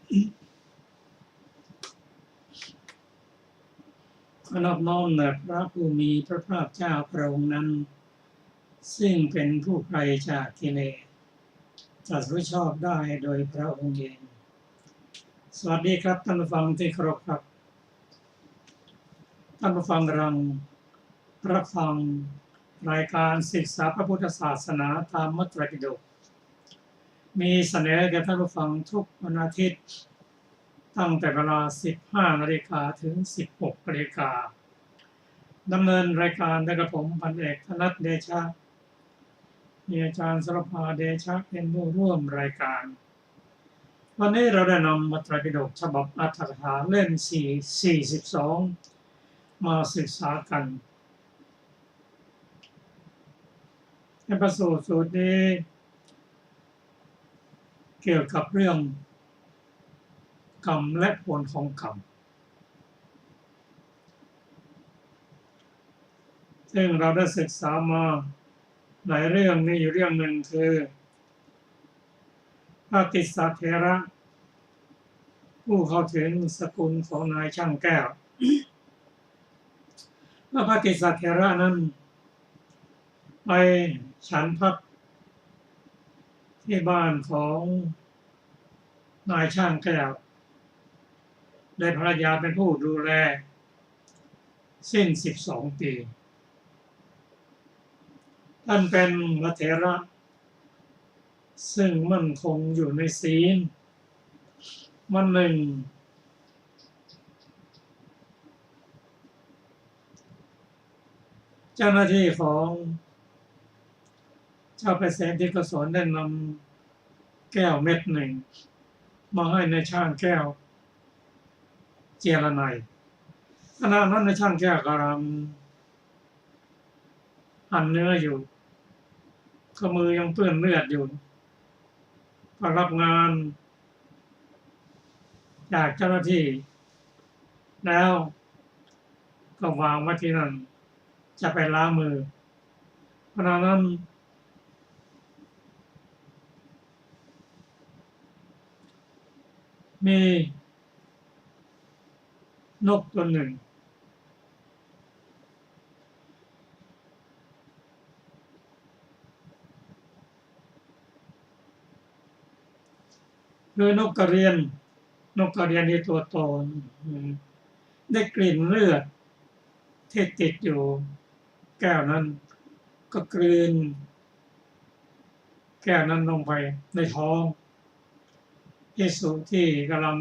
ขอนอบน้อมแด่พระผู้มีพระภาคเจ้าพระองค์นั้นซึ่งเป็นผู้ไกลจากกิเลสตรัสรู้ชอบได้โดยพระองค์เองสวัสดีครับท่านผู้ฟังที่เคารพครับท่านผู้ฟังกำลังรับฟังรายการศึกษาพระพุทธศาสนาตามมัตตปิฎกมีเสนอแก่ท่านผู้ฟังทุกวันอาทิตย์ตั้งแต่เวลา 15 นาฬิกาถึง 16 นาฬิกาดำเนินรายการโดยกระผมพันเอกธนัทเดชะมีอาจารย์สรภาเดชะเป็นผู้ร่วมรายการวันนี้เราได้นำมัตตปิฎกฉบับอรรถกถาเล่ม42มาศึกษากันในพระสูตรนี้เกี่ยวกับเรื่องกรรมและผลของกรรมซึ่งเราได้ศึกษามาหลายเรื่องนี้อยู่เรื่องหนึ่งคือพระติสสะเถระผู้เข้าถึงสกุลของนายช่างแก้วพระติสสะเถระนั้นไปฉันพักที่บ้านของนายช่างแก้วได้ภรรยาเป็นผู้ดูแลสิ้น12 ปีท่านเป็นพระเถระซึ่งมั่นคงอยู่ในศีลวันหนึ่งเจ้าหน้าที่ของเจ้าเปรตที่กุศลได้นำแก้วเม็ดหนึ่งมาให้ในช่างแก้วเจรไนยขณะนั้นในช่างแก้วกำลังหั่นเนื้ออยู่ก็มือยังเปื้อนเลือดอยู่ก็รับงานจากเจ้าหน้าที่แล้วก็วางไว้ที่นั่นจะไปล้างมือขณะนั้นมีนกตัวหนึ่งคือนกกระเรียนที่ตัวโตได้กลิ่นเลือดที่ติดอยู่แก้วนั้นก็กลืนแก้วนั้นลงไปในท้องภิกษุที่กำลัง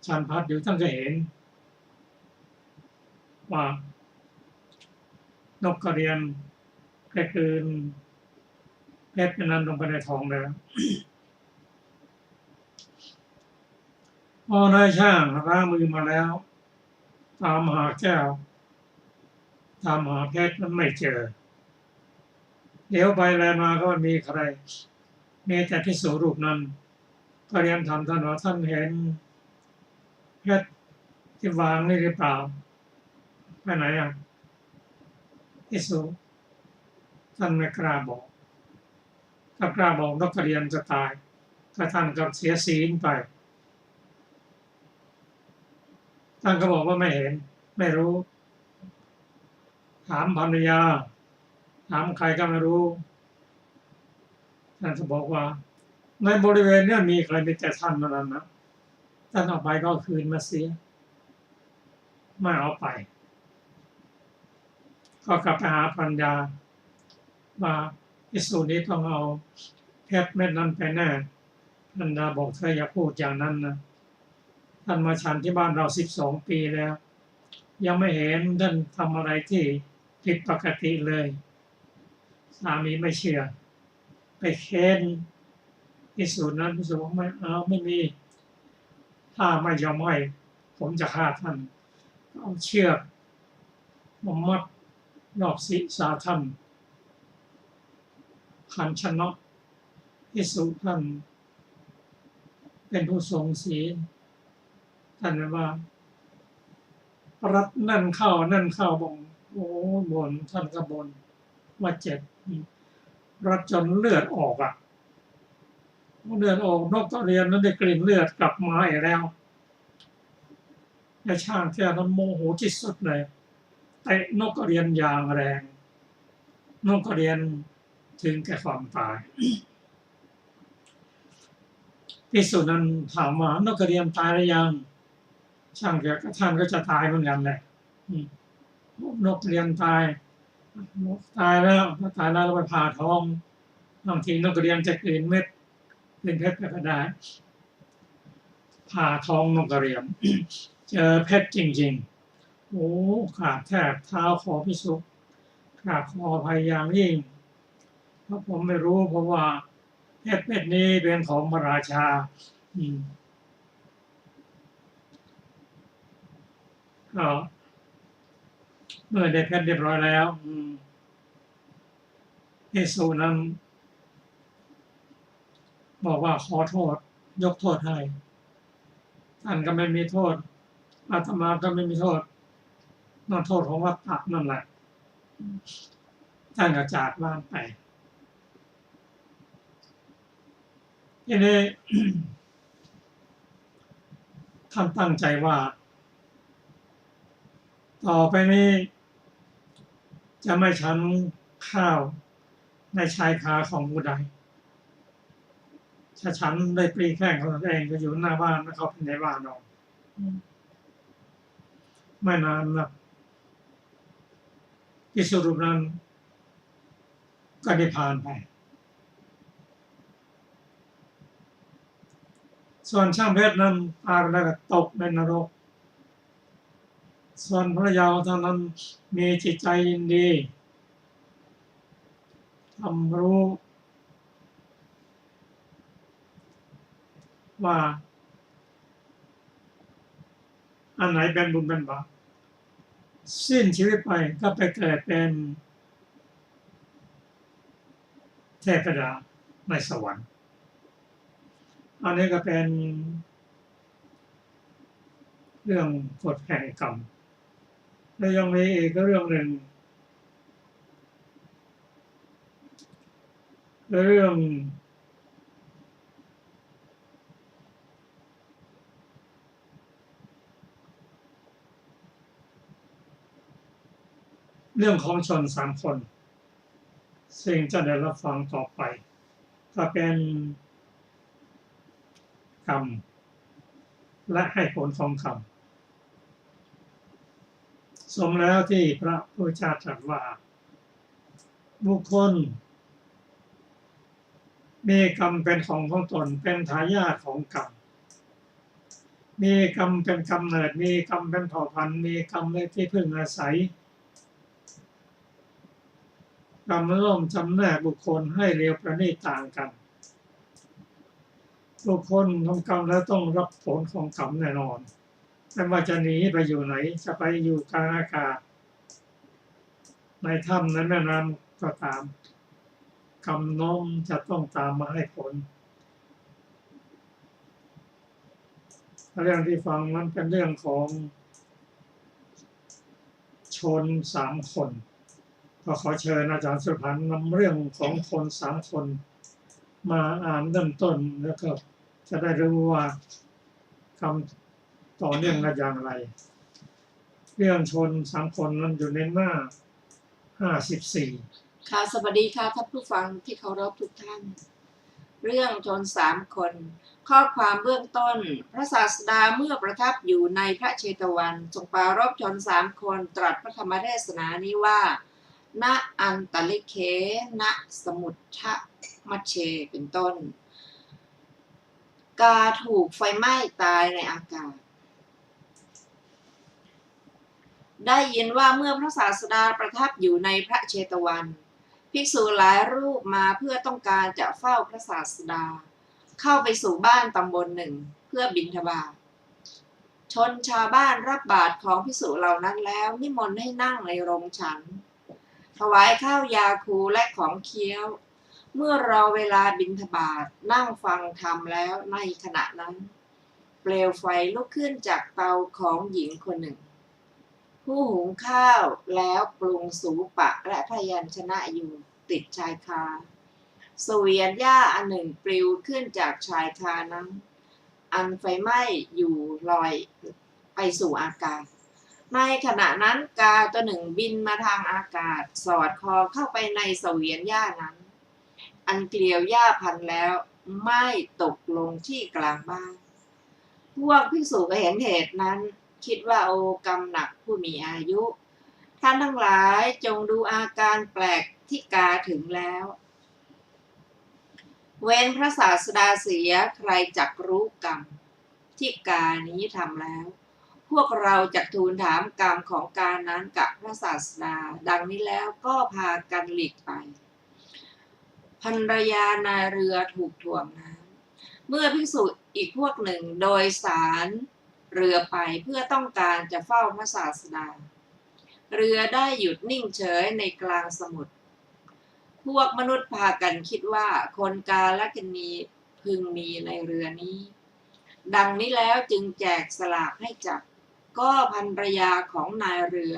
ฉันพัดอยู่ท่านก็เห็นว่านกกระเรียนได้กลืนเพชรนั้นลงไปในท้องแล้วพอนายช่างล้างมือมาแล้วตามหาแก้วตามหาเพชรนั้นไม่เจอเดี๋ยวไปแลมาก็ไม่มีใครมีแต่ภิกษุรูปนั้นก็เรียนถามท่านว่าท่านเห็นเพชรที่วางนี่หรือเปล่าไปไหนอ่ะภิกษุท่านไม่กล้าบอกถ้ากล้าบอกนกกระเรียนจะตายถ้าท่านก็เสียศีลไปท่านก็บอกว่าไม่เห็นไม่รู้ถามภรรยาถามใครก็ไม่รู้ท่านจะบอกว่าในบริเวณนี้มีใครมีแต่ท่านเท่านั้นนะท่านเอาไปก็คืนมาเสียไม่เอาไปก็กลับไปหาภรรยาว่าภิกษุนี้ต้องเอาเพชรเม็ดนั้นไปแน่ภรรยาบอกเธออย่าพูดอย่างนั้นนะท่านมาฉันที่บ้านเรา12 ปีแล้วยังไม่เห็นท่านทำอะไรที่ผิดปกติเลยสามีไม่เชื่อไปเค้นภิกษุนั้นภิกษุบอกไม่เอาไม่มีถ้าไม่ยอมให้ผมจะฆ่าท่านเอาเชือกมามัดรอบศีรษะท่านขันชนะภิกษุท่านเป็นผู้ทรงศีลท่านว่ารัดนั่นเข้าบอกโอ้บ่นท่านก็บ่นว่าเจ็บรัดจนเลือดออกอ่ะ เลือดออกนกกระเรียนนั้นได้กลิ่นเลือดกลับมาอีกแล้วไอ้ช่างแค่นั้นโมโหที่สุดเลยเตะนกกระเรียนอย่างแรงนกกระเรียนถึงแก่ความตายภิกษุนั้นถามว่านกกระเรียนตายหรือยังช่างแกก็ท่านก็จะตายเหมือนกันแหละนกกระเรียนตายตายแล้วเราไปผ่าท้องบางทีนกกระเรียนจะกลืนเม็ดกลืนเพชรไปก็ได้ผ่าท้องนกกระเรียนเจอเพชรจริงๆโอ้ขาดแทบเท้าขอภิกษุกราบขออภัยอย่างยิ่งเพราะผมไม่รู้เพราะว่าเพชรเม็ดนี้เป็นของพระราชาก็เมื่อได้เพชรเรียบร้อยแล้วภิกษุนั้นบอกว่าขอโทษยกโทษให้ท่านก็ไม่มีโทษอาตมาก็ไม่มีโทษนั่นโทษของวัฏฏะนั่นแหละท่านก็จากบ้านไปทีนี้ท่านตั้งใจว่าต่อไปนี้จะไม่ฉันข้าวในชายคาของผู้ใดถ้าฉันได้ปรีแข้งของตัวเองก็อยู่หน้าบ้านแล้วเขาเป็นในบ้านนอนไม่นานนะภิกษุรูปนั้นก็ได้ผ่านไปส่วนช่างเพชรนั้นตายไปแล้วก็ตกในนรกส่วนพระเยาว์เท่านั้นมีจิตใจยินดีทำรู้ว่าอันไหนเป็นบุญเป็นบาปสิ้นชีวิตไปก็ไปเกิดเป็นเทพดาในสวรรค์อันนี้ก็เป็นเรื่องกฎแห่งกรรมและยังมีอีกเรื่องหนึ่งเรื่องของชน3 คนซึ่งจะได้รับฟังต่อไปก็เป็นกรรมและให้ผลของกรรมสมแล้วที่พระพุทธเจ้าตรัสว่าบุคคลมีกรรมเป็นของตนเป็นทายาทของกรรมมีกรรมเป็นกำเนิดมีกรรมเป็นเผ่าพันธุ์มีกรรมเป็นที่พึ่งอาศัยกรรมย่อมจำแนกบุคคลให้เลวประณีตต่างกันบุคคลทำกรรมแล้วต้องรับผลของกรรมแน่นอนไม่ว่าจะหนีไปอยู่ไหนจะไปอยู่กลางอากาศในถ้ำในแม่น้ำก็ตามกรรมน้อมจะต้องตามมาให้ผลเรื่องที่ฟังนั้นเป็นเรื่องของชน3 คนก็ขอเชิญอาจารย์สุพรรณนำเรื่องของคน3 คนมาอ่านเริ่มต้นแล้วก็จะได้รู้ว่าคำต่อเนื่องกันอย่างไรเรื่องชน3 คนนั้นอยู่ในหน้า54ค่ะสวัสดีค่ะท่านผู้ฟังที่เคารพทุกท่านเรื่องชน3 คนข้อความเบื้องต้นพระศาสดาเมื่อประทับอยู่ในพระเชตวันทรงปรารภชน3 คนตรัสพระธรรมเทศนานี้ว่าณอันตลิเคณสมุททมัชเชเป็นต้นกาถูกไฟไหม้ตายในอากาศได้ยินว่าเมื่อพระศาสดาประทับอยู่ในพระเชตวันภิกษุหลายรูปมาเพื่อต้องการจะเฝ้าพระศาสดาเข้าไปสู่บ้านตำบลหนึ่งเพื่อบิณฑบาตชนชาวบ้านรับบาตรของภิกษุเหล่านั้นแล้วนิมนต์ให้นั่งในโรงฉันถวายข้าวยาคูและของเคี้ยวเมื่อรอเวลาบิณฑบาตนั่งฟังธรรมแล้วในขณะนั้นเปลวไฟลุกขึ้นจากเตาของหญิงคนหนึ่งผู้หุงข้าวแล้วปรุงสูปะและพยัญชนะอยู่ติดชายคา เสวียนหญ้าอันหนึ่งปลิวขึ้นจากชายคานั้นอันไฟไหม้อยู่ลอยไปสู่อากาศในขณะนั้นกาตัวหนึ่งบินมาทางอากาศสอดคอเข้าไปในเสวียนหญ้านั้นอันเกลียวหญ้าพันแล้วไม่ตกลงที่กลางบ้านพวกภิกษุเห็นเหตุนั้นคิดว่าโอกรรมหนักผู้มีอายุท่านทั้งหลายจงดูอาการแปลกที่กาถึงแล้วเว้นพระศาสดาเสียใครจักรู้กรรมที่กานี้ทำแล้วพวกเราจักทูลถามกรรมของกานั้นกับพระศาสดาดังนี้แล้วก็พากันหลีกไปภรรยานายเรือถูกถ่วงน้ำเมื่อภิกษุอีกพวกหนึ่งโดยสารเรือไปเพื่อต้องการจะเฝ้าพระศาสดาเรือได้หยุดนิ่งเฉยในกลางสมุทรพวกมนุษย์พากันคิดว่าคนกาลกิณีพึงมีในเรือนี้ดังนี้แล้วจึงแจกสลากให้จับก็ภรรยาของนายเรือ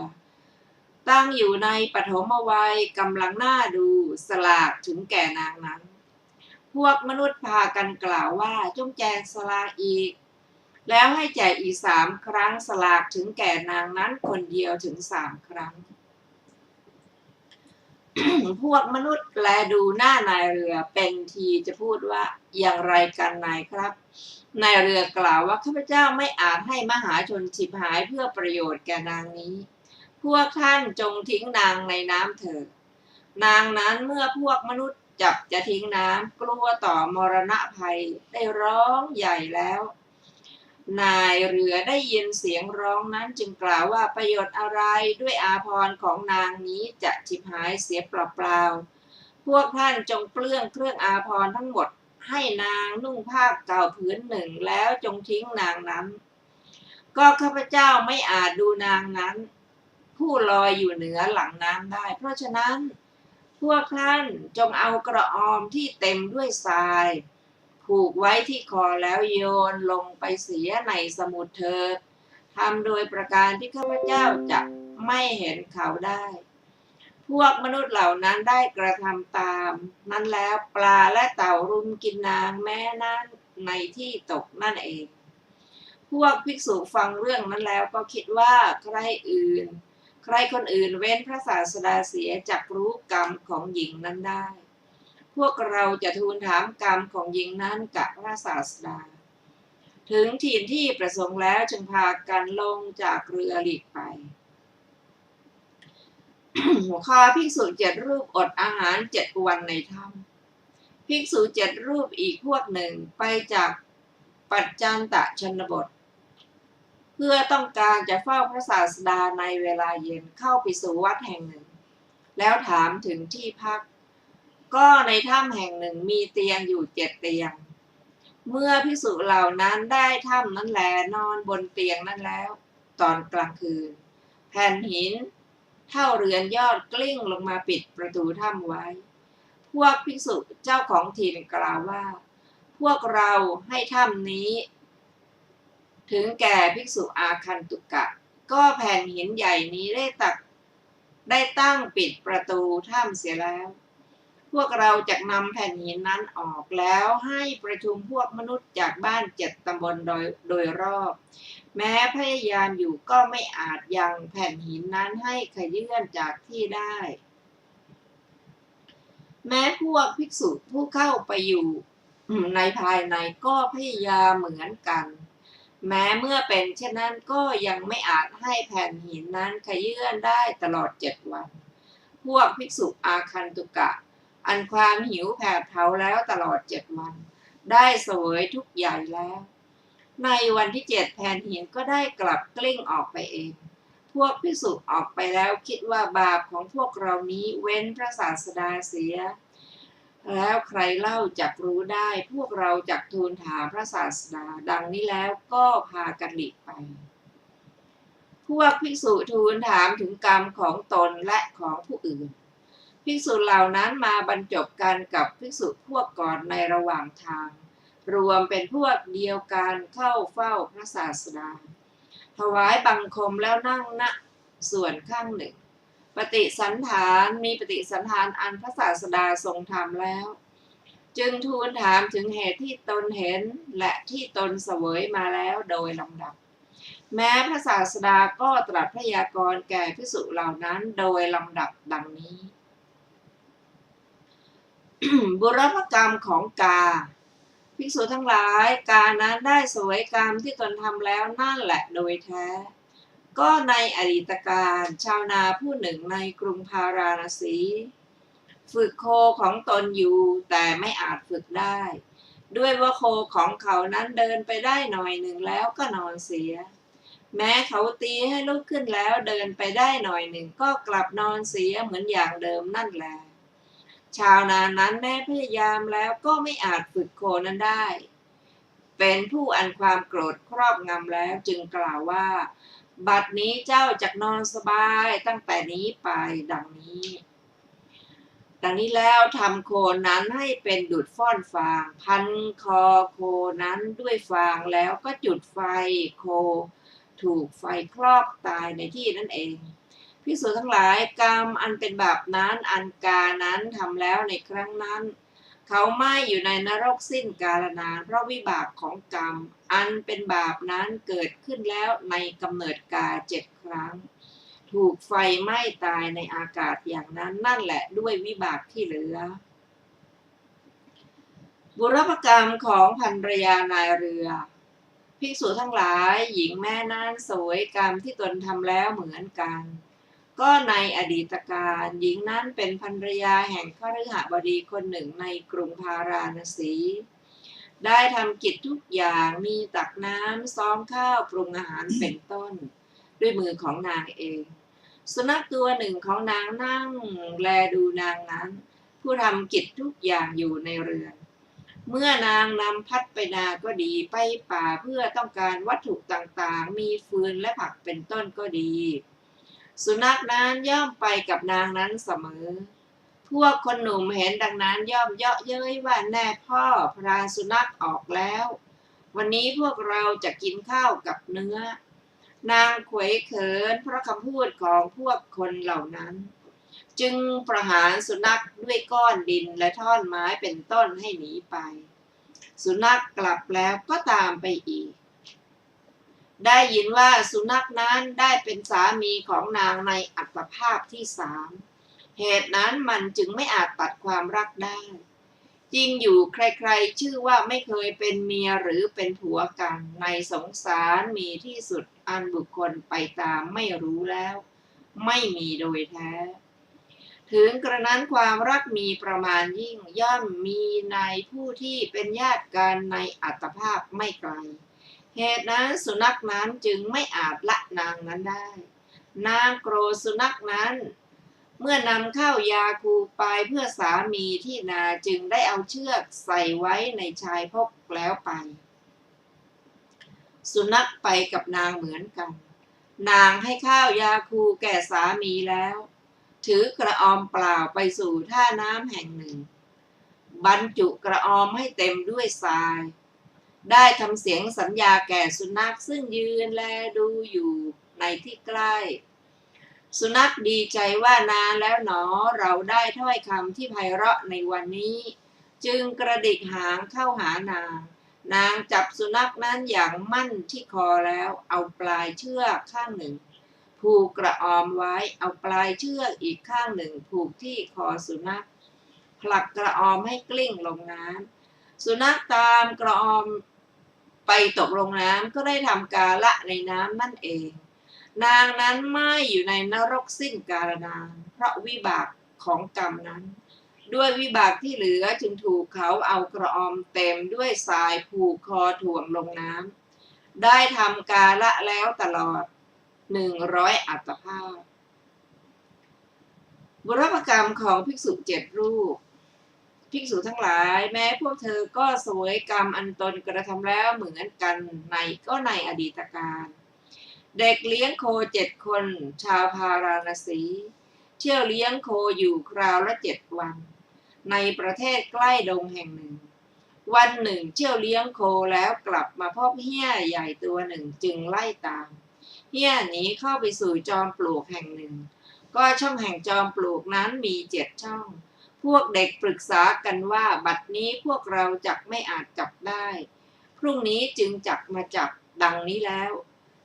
ตั้งอยู่ในปฐมวัยกำลังหน้าดูสลากถึงแก่นางนั้นพวกมนุษย์พากันกล่าวว่าจงแจกสลากอีกแล้วให้แจกอีก3 ครั้งสลากถึงแก่นางนั้นคนเดียวถึง3 ครั้ง พวกมนุษย์แลดูหน้านายเรือเป็นทีจะพูดว่าอย่างไรกันนายครับนายเรือกล่าวว่าข้าพเจ้าไม่อาจให้มหาชนฉิบหายเพื่อประโยชน์แก่นางนี้พวกท่านจงทิ้งนางในน้ำเถิดนางนั้นเมื่อพวกมนุษย์จับจะทิ้งน้ำกลัวต่อมรณะภัยได้ร้องใหญ่แล้วนายเรือได้ยินเสียงร้องนั้นจึงกล่าวว่าประโยชน์อะไรด้วยอาภรณ์ของนางนี้จะฉิบหายเสียเปล่าๆพวกท่านจงเปลื้องเครื่องอาภรณ์ทั้งหมดให้นางนุ่งผ้าเก่าผืนหนึ่งแล้วจงทิ้งนางนั้นก็ข้าพเจ้าไม่อาจดูนางนั้นผู้ลอยอยู่เหนือหลังน้ำได้เพราะฉะนั้นพวกท่านจงเอากระออมที่เต็มด้วยทรายผูกไว้ที่คอแล้วโยนลงไปเสียในสมุทรเถิดทำโดยประการที่ข้าพเจ้าจะไม่เห็นเขาได้พวกมนุษย์เหล่านั้นได้กระทำตามนั้นแล้วปลาและเต่ารุมกินนางแม้นั้นในที่ตกนั่นเองพวกภิกษุฟังเรื่องนั้นแล้วก็คิดว่าใครคนอื่นเว้นพระศาสดาเสียจักรู้กรรมของหญิงนั้นได้พวกเราจะทูลถามกรรมของหญิงนั้นกับพระศาสดาถึงถิ่นที่ประสงค์แล้วจึงพากันลงจากเรือหลีกไป หัวข้อภิกษุ7 รูปอดอาหาร7 วันในถ้ำภิกษุ7 รูปอีกพวกหนึ่งไปจากปัจจันตชนบทเพื่อต้องการจะเฝ้าพระศาสดาในเวลาเย็นเข้าไปสู่วัดแห่งหนึ่งแล้วถามถึงที่พักก็ในถ้ำแห่งหนึ่งมีเตียงอยู่7 เตียงเมื่อภิกษุเหล่านั้นได้ถ้ำนั้นแลนอนบนเตียงนั้นแล้วตอนกลางคืนแผ่นหินเท่าเรือนยอดกลิ้งลงมาปิดประตูถ้ำไว้พวกภิกษุเจ้าของถิ่นกล่าวว่าพวกเราให้ถ้ำนี้ถึงแก่ภิกษุอาคันตุกะก็แผ่นหินใหญ่นี้ได้ตั้งปิดประตูถ้ำเสียแล้วพวกเราจะนำแผ่นหินนั้นออกแล้วให้ประชุมพวกมนุษย์จากบ้าน7 ตำบลโดยรอบแม้พยายามอยู่ก็ไม่อาจยังแผ่นหินนั้นให้ขยื่นจากที่ได้แม้พวกภิกษุผู้เข้าไปอยู่ในภายในก็พยายามเหมือนกันแม้เมื่อเป็นเช่นนั้นก็ยังไม่อาจให้แผ่นหินนั้นขยื่นได้ตลอด7 วันพวกภิกษุอาคันตุกะอันความหิวแผดเผาแล้วตลอด7 วันได้เสวยทุกข์ใหญ่แล้วในวันที่7แผ่นหินก็ได้กลับกลิ้งออกไปเองพวกภิกษุออกไปแล้วคิดว่าบาปของพวกเรานี้เว้นพระศาสดาเสียแล้วใครเล่าจักรู้ได้พวกเราจักทูลถามพระศาสดาดังนี้แล้วก็พากันหลีกไปพวกภิกษุทูลถามถึงกรรมของตนและของผู้อื่นภิกษุเหล่านั้นมาบรรจบกันกับภิกษุพวกก่อนในระหว่างทางรวมเป็นพวกเดียวกันเข้าเฝ้าพระศาสดาถวายบังคมแล้วนั่งณส่วนข้างหนึ่งมีปฏิสันฐานอันพระศาสดาทรงทำแล้ว จึงทูลถามถึงเหตุที่ตนเห็นและที่ตนเสวยมาแล้วโดยลำดับแม้พระศาสดาก็ตรัสพยากรณ์แก่ภิกษุเหล่านั้นโดยลำดับดังนี้ บุรพกรรมของกาภิกษุทั้งหลายกานั้นได้เสวยกรรมที่ตนทำแล้วนั่นแหละโดยแท้ก็ในอดีตการชาวนาผู้หนึ่งในกรุงพาราณสีฝึกโคของตนอยู่แต่ไม่อาจฝึกได้ด้วยว่าโคของเขานั้นเดินไปได้หน่อยหนึ่งแล้วก็นอนเสียแม้เขาตีให้ลุกขึ้นแล้วเดินไปได้หน่อยหนึ่งก็กลับนอนเสียเหมือนอย่างเดิมนั่นแหละชาวนานั้นแม้พยายามแล้วก็ไม่อาจฝึกโคนั้นได้เป็นผู้อันความโกรธครอบงำแล้วจึงกล่าวว่าบัดนี้เจ้าจักนอนสบายตั้งแต่นี้ไปดังนี้แล้วทำโคนั้นให้เป็นดุจฟ้อนฟางพันคอโคนั้นด้วยฟางแล้วก็จุดไฟโคถูกไฟคลอกตายในที่นั่นเองภิกษุทั้งหลายกรรมอันเป็นบาปนั้นอันกานั้นทำแล้วในครั้งนั้นเขาไม่อยู่ในนรกสิ้นกาลนานเพราะวิบากของกรรมอันเป็นบาปนั้นเกิดขึ้นแล้วในกำเนิดกา7 ครั้งถูกไฟไหม้ตายในอากาศอย่างนั้นนั่นแหละด้วยวิบากที่เหลือบุรพกรรมของภรรยานายเรือภิกษุทั้งหลายหญิงแม่นั้นเสวยกรรมที่ตนทำแล้วเหมือนกันก็ในอดีตการหญิงนั้นเป็นภรรยาแห่งคฤหบดีคนหนึ่งในกรุงพาราณสีได้ทำกิจทุกอย่างมีตักน้ำซ้อมข้าวปรุงอาหารเป็นต้นด้วยมือของนางเองสุนัขตัวหนึ่งของนางนั่งแลดูนางนั้นผู้ทำกิจทุกอย่างอยู่ในเรือนเมื่อนางนำพัดไปนาก็ดีไปป่าเพื่อต้องการวัตถุต่างๆมีฟืนและผักเป็นต้นก็ดีสุนัขนั้นย่อมไปกับนางนั้นเสมอพวกคนหนุ่มเห็นดังนั้นย่อมเยาะเย้ยว่าแน่พ่อพรานสุนัขออกแล้ววันนี้พวกเราจะกินข้าวกับเนื้อนางเขวเขินเพราะคำพูดของพวกคนเหล่านั้นจึงประหารสุนัขด้วยก้อนดินและท่อนไม้เป็นต้นให้หนีไปสุนัขกลับแล้วก็ตามไปอีกได้ยินว่าสุนัขนั้นได้เป็นสามีของนางในอัตภาพที่3เหตุนั้นมันจึงไม่อาจตัดความรักได้จริงอยู่ใครๆชื่อว่าไม่เคยเป็นเมียหรือเป็นผัวกันในสงสารมีที่สุดอันบุคคลไปตามไม่รู้แล้วไม่มีโดยแท้ถึงกระนั้นความรักมีประมาณยิ่งย่อมมีในผู้ที่เป็นญาติกันในอัตภาพไม่ไกลเหตุนั้นสุนัขนั้นจึงไม่อาจละนางนั้นได้นางโกรธสุนัขนั้นเมื่อนำเข้ายาคูไปเพื่อสามีที่นาจึงได้เอาเชือกใส่ไว้ในชายพกแล้วไปสุนัขไปกับนางเหมือนกันนางให้ข้าวยาคูแก่สามีแล้วถือกระออมเปล่าไปสู่ท่าน้ำแห่งหนึ่งบรรจุกระออมให้เต็มด้วยทรายได้ทำเสียงสัญญาแก่สุนัขซึ่งยืนแลดูอยู่ในที่ใกล้สุนัขดีใจว่านานแล้วหนอเราได้ถ้อยคำที่ไพเราะในวันนี้จึงกระดิกหางเข้าหานางจับสุนัขนั้นอย่างมั่นที่คอแล้วเอาปลายเชือกข้างหนึ่งผูกกระออมไว้เอาปลายเชือกอีกข้างหนึ่งผูกที่คอสุนัขผลักกระออมให้กลิ้งลงน้ำสุนัขตามกระออมไปตกลงน้ำก็ได้ทำกาละในน้ำนั่นเองนางนั้นไม่อยู่ในนรกสิ้นกาลนานเพราะวิบากของกรรมนั้นด้วยวิบากที่เหลือจึงถูกเขาเอากระออมเต็มด้วยทรายผูกคอถ่วงลงน้ำได้ทำกาละแล้วตลอด100 อัตภาพบุรพกรรมของภิกษุ7 รูปภิกษุทั้งหลายแม้พวกเธอก็เสวยกรรมอันตนกระทำแล้วเหมือนกันในอดีตการเด็กเลี้ยงโค7 คนชาวพาราณสีเที่ยวเลี้ยงโคอยู่คราวละ7 วันในประเทศใกล้ดงแห่งหนึ่งวันหนึ่งเที่ยวเลี้ยงโคแล้วกลับมาพบเหี้ยใหญ่ตัวหนึ่งจึงไล่ตามเหี้ยหนีเข้าไปสู่จอมปลวกแห่งหนึ่งก็ช่องแห่งจอมปลวกนั้นมี7 ช่อง พวกเด็กปรึกษากันว่าบัดนี้พวกเราจักไม่อาจจับได้พรุ่งนี้จึงจักมาจับดังนี้แล้ว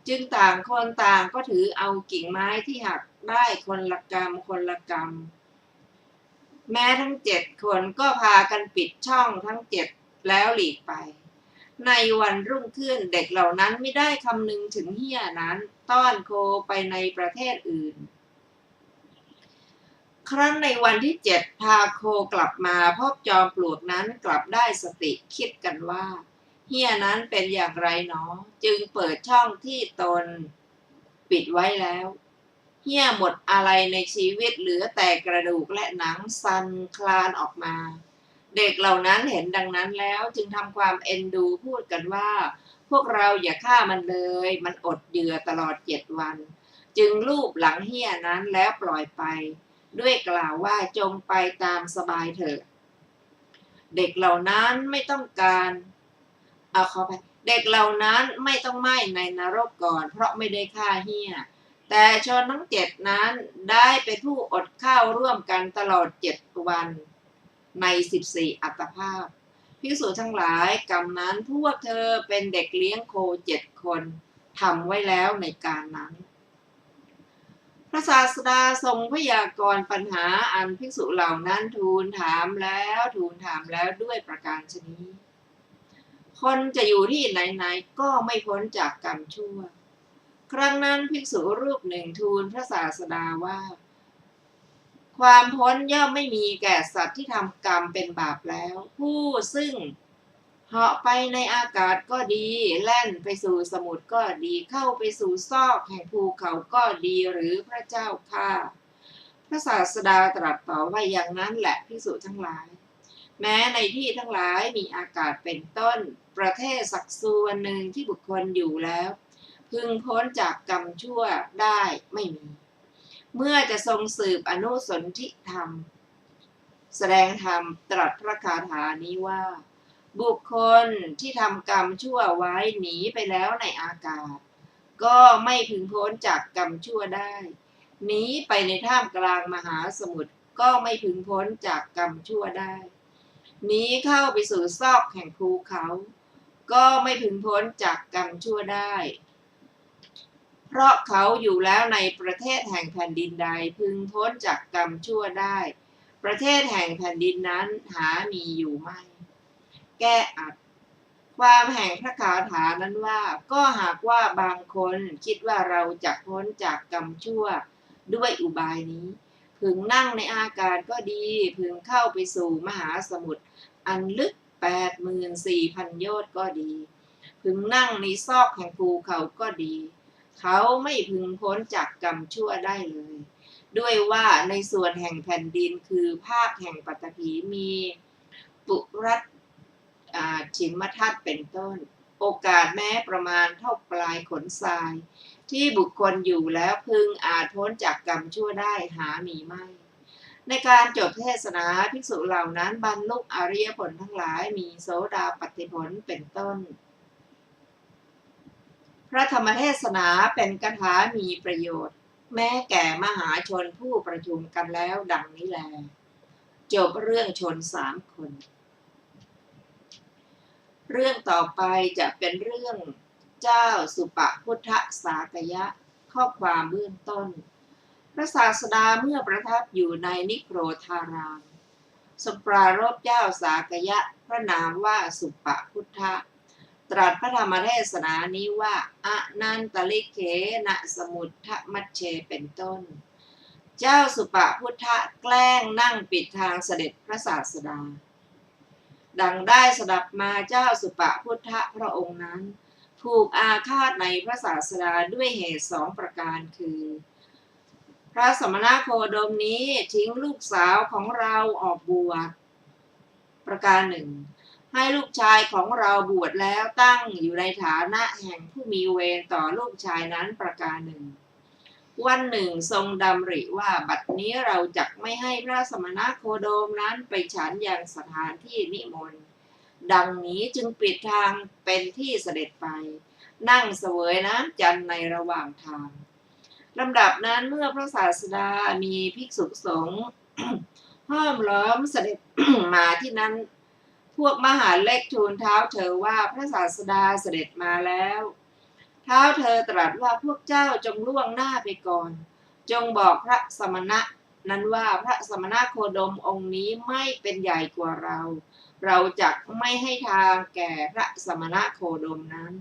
จึงต่างคนต่างก็ถือเอากิ่งไม้ที่หักได้คนละกำคนละกำแม้ทั้ง7 คนก็พากันปิดช่องทั้ง7แล้วหลีกไปในวันรุ่งขึ้นเด็กเหล่านั้นไม่ได้คำนึงถึงเหี้ยนั้นต้อนโคไปในประเทศอื่นครั้นในวันที่7พาโคกลับมาพบจอมปลวกนั้นกลับได้สติคิดกันว่าเหี้ยนั้นเป็นอย่างไรหนอจึงเปิดช่องที่ตนปิดไว้แล้วเหี้ยหมดอะไรในชีวิตเหลือแต่กระดูกและหนังสันคลานออกมาเด็กเหล่านั้นเห็นดังนั้นแล้วจึงทำความเอ็นดูพูดกันว่าพวกเราอย่าฆ่ามันเลยมันอดเหยื่อตลอด7 วันจึงลูบหลังเหี้ยนั้นแล้วปล่อยไปด้วยกล่าวว่าจงไปตามสบายเถิดเด็กเหล่านั้นไม่ต้องการขอไปเด็กเหล่านั้นไม่ต้องไหม้ในนรกก่อนเพราะไม่ได้ฆ่าเหี้ยแต่ชนทั้ง7นั้นได้เป็นผู้อดข้าวร่วมกันตลอด7 วันใน14 อัตภาพภิกษุทั้งหลายกรรมนั้นพวกเธอเป็นเด็กเลี้ยงโค7 คนทำไว้แล้วในการนั้นพระศาสดาทรงพยากรณ์ปัญหาอันภิกษุเหล่านั้นทูลถามแล้วด้วยประการฉนี้คนจะอยู่ที่ไหนๆก็ไม่พ้นจากกรรมชั่วครั้งนั้นภิกษุรูปหนึ่งทูลพระศาสดาว่าความพ้นย่อมไม่มีแก่สัตว์ที่ทำกรรมเป็นบาปแล้วผู้ซึ่งเหาะไปในอากาศก็ดีแล่นไปสู่สมุทรก็ดีเข้าไปสู่ซอกแห่งภูเขาก็ดีหรือพระเจ้าข้าพระศาสดาตรัสต่อว่าอย่างนั้นแหละภิกษุทั้งหลายแม้ในที่ทั้งหลายมีอากาศเป็นต้นประเทศสักส่วนหนึ่งที่บุคคลอยู่แล้วพึงพ้นจากกรรมชั่วได้ไม่มีเมื่อจะทรงสืบอนุสนธิธรรมแสดงธรรมตรัสพระคาถานี้ว่าบุคคลที่ทำกรรมชั่วไว้หนีไปแล้วในอากาศก็ไม่พึงพ้นจากกรรมชั่วได้หนีไปในท่ามกลางมหาสมุทรก็ไม่พึงพ้นจากกรรมชั่วได้หนีเข้าไปสู่ซอกแห่งภูเขาก็ไม่พึงพ้นจากกรรมชั่วได้เพราะเขาอยู่แล้วในประเทศแห่งแผ่นดินใดพึงพ้นจากกรรมชั่วได้ประเทศแห่งแผ่นดินนั้นหามีอยู่ไม่แก้อัดความแห่งพระคาถานั้นว่าก็หากว่าบางคนคิดว่าเราจะพ้นจากกรรมชั่วด้วยอุบายนี้พึงนั่งในอากาศก็ดีพึงเข้าไปสู่มหาสมุทรอันลึก84,000 โยชน์ก็ดีพึงนั่งในซอกแห่งภูเขาก็ดีเขาไม่พึงพ้นจากกรรมชั่วได้เลยด้วยว่าในส่วนแห่งแผ่นดินคือภาคแห่งปัตตภีมีปุรัตชิมทัศน์เป็นต้นโอกาสแม้ประมาณเท่าปลายขนทรายที่บุคคลอยู่แล้วพึงอาจพ้นจากกรรมชั่วได้หามีไม่ในการจบเทศนาภิกษุเหล่านั้นบรรลุอริยผลทั้งหลายมีโสดาปัตติผลเป็นต้นพระธรรมเทศนาเป็นคาถามีประโยชน์แม้แก่มหาชนผู้ประชุมกันแล้วดังนี้แลจบเรื่องชน3 คนเรื่องต่อไปจะเป็นเรื่องเจ้าสุปพุทธสากยะข้อความเบื้องต้นพระศาสดาเมื่อประทับอยู่ในนิโครธารามทรงปรารภเจ้าสากยะพระนามว่าสุปพุทธะตรัสพระธรรมเทศนานี้ว่าอนันตลิเขนะสมุทธมัชเชเป็นต้นเจ้าสุปพุทธะแกล้งนั่งปิดทางเสด็จพระศาสดาดังได้สดับมาเจ้าสุปพุทธะพระองค์นั้นผูกอาฆาตในพระศาสดาด้วยเหตุ2 ประการคือพระสมณโคดมนี้ทิ้งลูกสาวของเราออกบวชประการหนึ่งให้ลูกชายของเราบวชแล้วตั้งอยู่ในฐานะแห่งผู้มีเวรต่อลูกชายนั้นประการหนึ่งวันหนึ่งทรงดำริว่าบัดนี้เราจักไม่ให้พระสมณโคดมนั้นไปฉันยังสถานที่นิมนต์ดังนี้จึงปิดทางเป็นที่เสด็จไปนั่งเสวยน้ำจันทร์ในระหว่างทางลำดับนั้นเมื่อพระศาสดามีภิกษุสงฆ์ ห้อมล้อมเสด็จ มาที่นั้น พวกมหาเล็กทูลเท้าเธอว่าพระศาสดาเสด็จมาแล้วเท้าเธอตรัสว่าพวกเจ้าจงล่วงหน้าไปก่อนจงบอกพระสมณะนั้นว่าพระสมณะโคดมองค์นี้ไม่เป็นใหญ่กว่าเรา เราจักไม่ให้ทางแก่พระสมณะโคดมนั้น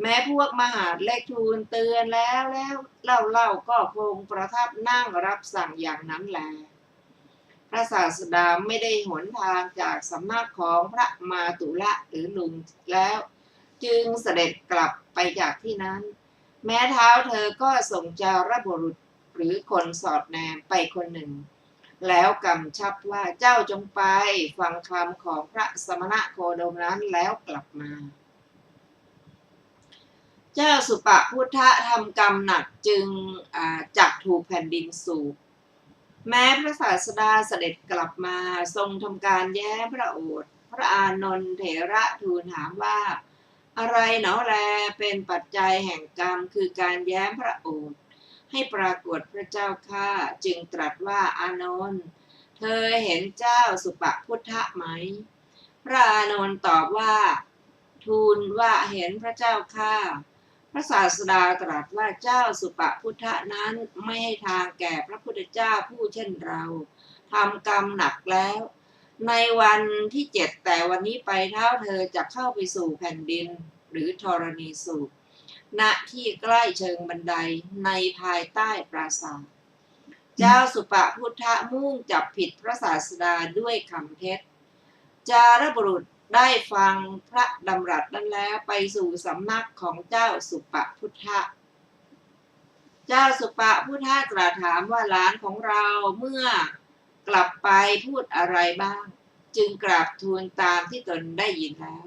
แม้พวกมหาเล็กทูลเตือนแล้วเล่าก็คงประทับนั่งรับสั่งอย่างนั้นแลพระศาสดาไม่ได้หนทางจากสำนักของพระมาตุละหรือลุงแล้วจึงเสด็จกลับไปจากที่นั้น แม้เท้าเธอก็ส่งจารบุรุษหรือคนสอดแนมไปคนหนึ่ง แล้วกำชับว่าเจ้าจงไปฟังคำของพระสมณะโคดมนั้นแล้วกลับมา เจ้าสุปพุทธะทำกรรมหนักจึงจักถูกแผ่นดินสูบแม้พระศาสดาเสด็จกลับมาทรงทำการแย้พระโอษฐ์พระอานนท์เถระทูลถามว่าอะไรหนอแลเป็นปัจจัยแห่งกรรมคือการแย้มพระโอษฐ์ให้ปรากฏพระเจ้าข้าจึงตรัสว่าอานนท์เธอเห็นเจ้าสุปพุทธะไหมพระอานนท์ตอบว่าทูลว่าเห็นพระเจ้าข้าพระศาสดาตรัสว่าเจ้าสุปพุทธะนั้นไม่ให้ทางแก่พระพุทธเจ้าผู้เช่นเราทำกรรมหนักแล้วในวันที่7แต่วันนี้ไปเท้าเธอจะเข้าไปสู่แผ่นดินหรือธรณีสูบณที่ใกล้เชิงบันไดในภายใต้ปราสาทเจ้าสุปพุทธะมุ่งจับผิดพระศาสดาด้วยคำเท็จจารบุรุษได้ฟังพระดำรัสนั้นแล้วไปสู่สำนักของเจ้าสุปพุทธะเจ้าสุปพุทธะตรัสถามว่าหลานของเราเมื่อกลับไปพูดอะไรบ้างจึงกราบทูลตามที่ตนได้ยินแล้ว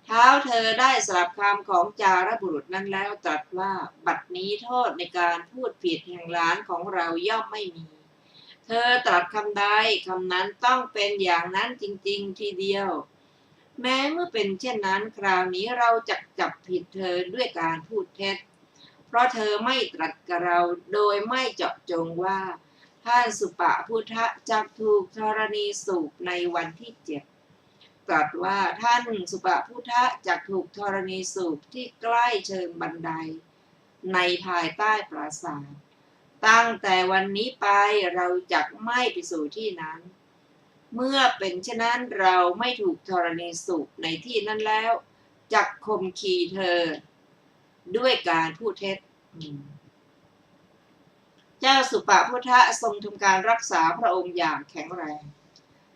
เท้าเธอได้สลับคำของจารบุรุษนั้นแล้วตรัสว่าบัดนี้โทษในการพูดผิดแห่งหลานของเราย่อมไม่มีเธอตรัสคำใดคำนั้นต้องเป็นอย่างนั้นจริงๆทีเดียวแม้เมื่อเป็นเช่นนั้นคราวนี้เราจะจับผิดเธอด้วยการพูดเท็จเพราะเธอไม่ตรัสกับเราโดยไม่เจาะจงว่าท่านสุปพุทธะจักถูกธรณีสูบในวันที่7ตรัสว่าท่านสุปพุทธะจักถูกธรณีสูบที่ใกล้เชิงบันไดในภายใต้ปราสาทตั้งแต่วันนี้ไปเราจักไม่ไปสู่ที่นั้นเมื่อเป็นเช่นนั้นเราไม่ถูกธรณีสูบในที่นั้นแล้วจักข่มขีเธอด้วยการพูดเท็จเจ้าสุปพุทธะทรงทำการรักษาพระองค์อย่างแข็งแรง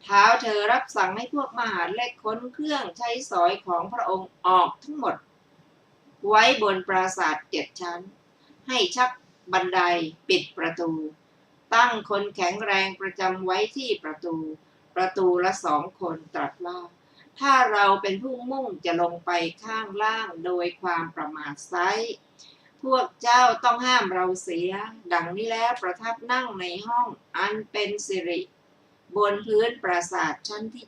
เท้าเธอรับสั่งให้พวกมหาเล็กค้นเครื่องใช้สอยของพระองค์ออกทั้งหมดไว้บนปราสาท7 ชั้นให้ชักบันไดปิดประตูตั้งคนแข็งแรงประจำไว้ที่ประตูละ2 คนตรัสว่าถ้าเราเป็นผู้มุ่งจะลงไปข้างล่างโดยความประมาทไซร้พวกเจ้าต้องห้ามเราเสียดังนี้แล้วประทับนั่งในห้องอันเป็นสิริบนพื้นปราสาทชั้นที่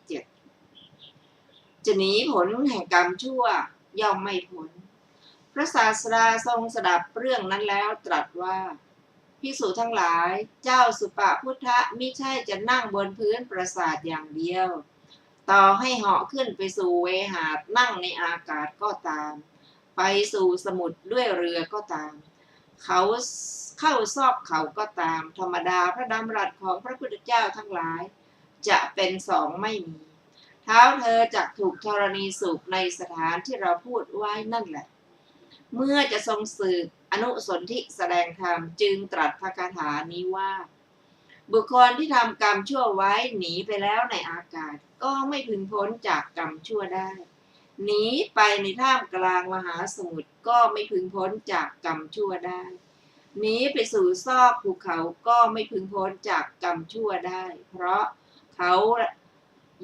7จะหนีผลแห่งกรรมชั่วย่อมไม่พ้นพระศาสดาทรงสดับเรื่องนั้นแล้วตรัสว่าภิกษุทั้งหลายเจ้าสุปพุทธะมิใช่จะนั่งบนพื้นปราสาทอย่างเดียวต่อให้เหาะขึ้นไปสู่เวหาสนั่งในอากาศก็ตามไปสู่สมุทรด้วยเรือก็ตามเขาเข้าซอกเขาก็ตามธรรมดาพระดำรัสของพระพุทธเจ้าทั้งหลายจะเป็น2ไม่มีเท้าเธอจักถูกธรณีสูบในสถานที่เราพูดไว้นั่นแหละเมื่อจะทรงสืบอนุสนธิแสดงธรรมจึงตรัสพระคาถานี้ว่าบุคคลที่ทำกรรมชั่วไว้หนีไปแล้วในอากาศก็ไม่พึงพ้นจากกรรมชั่วได้หนีไปในท่ามกลางมหาสมุทรก็ไม่พึงพ้นจากกรรมชั่วได้หนีไปสู่ซอกภูเขาก็ไม่พึงพ้นจากกรรมชั่วได้เพราะเขา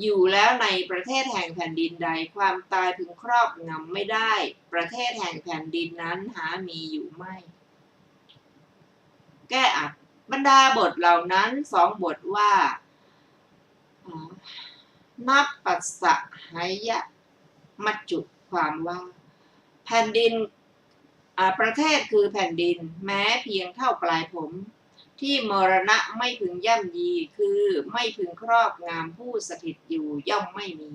อยู่แล้วในประเทศแห่งแผ่นดินใดความตายพึงครอบงำไม่ได้ประเทศแห่งแผ่นดินนั้นหามีอยู่ไม่แก้อัดบรรดาบทเหล่านั้น2 บทว่านับปัสสะหายะมัจจุความว่าแผ่นดินประเทศคือแผ่นดินแม้เพียงเท่าปลายผม ที่มรณะไม่พึงย่ำยีคือไม่พึงครอบงำผู้สถิตอยู่ย่อมไม่มี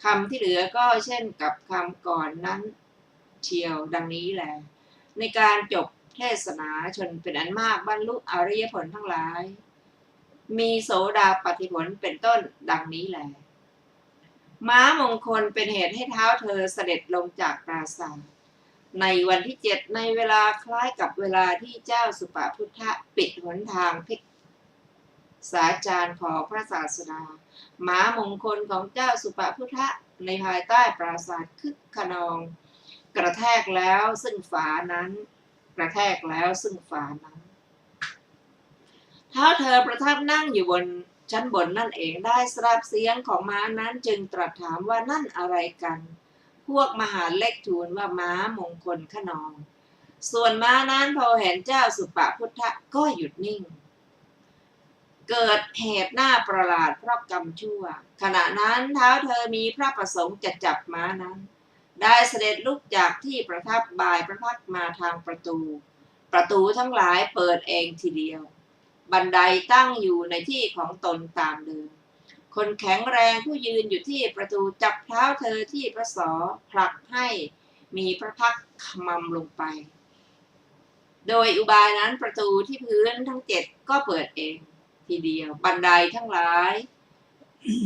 คำที่เหลือก็เช่นกับคำก่อนนั้นเชียวดังนี้แหละในการจบเทศนาชนเป็นอันมากบรรลุอริยผลทั้งหลายมีโสดาปัตติผลเป็นต้นดังนี้แหละม้ามงคลเป็นเหตุให้เท้าเธอเสด็จลงจากปราสาทในวันที่7ในเวลาคล้ายกับเวลาที่เจ้าสุปาพุทธะปิดหนทางภิกษาจารย์ของพระศาสดาม้ามงคลของเจ้าสุปาพุทธะในภายใต้ปราสาทคึกขนองกระแทกแล้วซึ่งฝานั้นเท้าเธอประทับนั่งอยู่บนชั้นบนนั่นเองได้ทราบเสียงของม้านั้นจึงตรัสถามว่านั่นอะไรกันพวกมหาเล็กทูลว่าม้ามงคลขนองส่วนม้านั้นพอเห็นเจ้าสุปพุทธะก็หยุดนิ่งเกิดเหตุหน้าประหลาดเพราะกรรมชั่วขณะนั้นเท้าเธอมีพระประสงค์จะจับม้านั้นได้เสด็จลุกจากที่ประทับบ่ายพระพักมาทางประตูทั้งหลายเปิดเองทีเดียวบันไดตั้งอยู่ในที่ของตนตามเดิมคนแข็งแรงผู้ยืนอยู่ที่ประตูจับเท้าเธอที่พระศอกผลักให้มีพระพักขมำลงไปโดยอุบายนั้นประตูที่พื้นทั้ง7ก็เปิดเองทีเดียวบันไดทั้งหลาย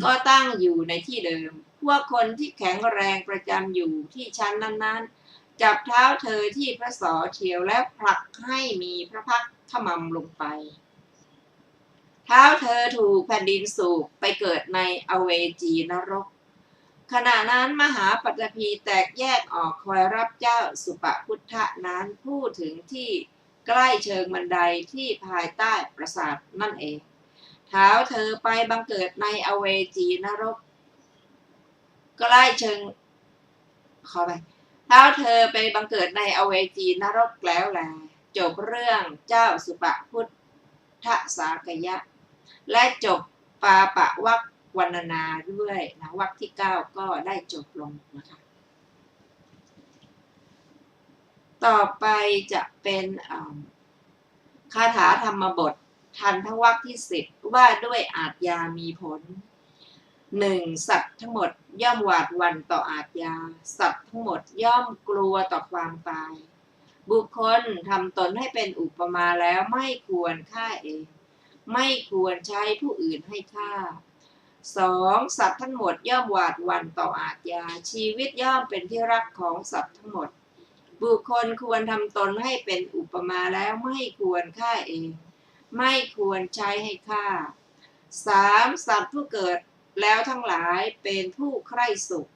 ก็ตั้งอยู่ในที่เดิมพวกคนที่แข็งแรงประจำอยู่ที่ชั้นนั้นๆจับเท้าเธอที่พระศอกเฉียวและผลักให้มีพระพักขมำลงไปเท้าเธอถูกแผ่นดินสูบไปเกิดในอเวจีนรกขณะนั้นมหาปัตภีแตกแยกออกคอยรับเจ้าสุปพุทธะนั้นพูดถึงที่ใกล้เชิงบันไดที่ภายใต้ปราสาทนั่นเองเท้าเธอไปบังเกิดในอเวจีนรกใกล้เชิงเท้าเธอไปบังเกิดในอเวจีนรกแล้วแลจบเรื่องเจ้าสุปพุทธสากยะและจบปาปะวรรควรรณนาด้วยนะวรรคที่9ก็ได้จบลงนะคะต่อไปจะเป็นคาถาธรรมบททันทวรรคที่10ว่าด้วยอาทยามีผล 1. สัตว์ทั้งหมดย่อมหวาดหวั่นต่ออาทยาสัตว์ทั้งหมดย่อมกลัวต่อความตายบุคคลทำตนให้เป็นอุปมาแล้วไม่ควรฆ่าเองไม่ควรใช้ผู้อื่นให้ฆ่า 2. สัตว์ทั้งหมดย่อมหวาดหวั่นต่ออาทยาชีวิตย่อมเป็นที่รักของสัตว์ทั้งหมดบุคคลควรทำตนให้เป็นอุปมาแล้วไม่ควรฆ่าเองไม่ควรใช้ให้ฆ่า 3. สัตว์ผู้เกิดแล้วทั้งหลายเป็นผู้ใคร่สุข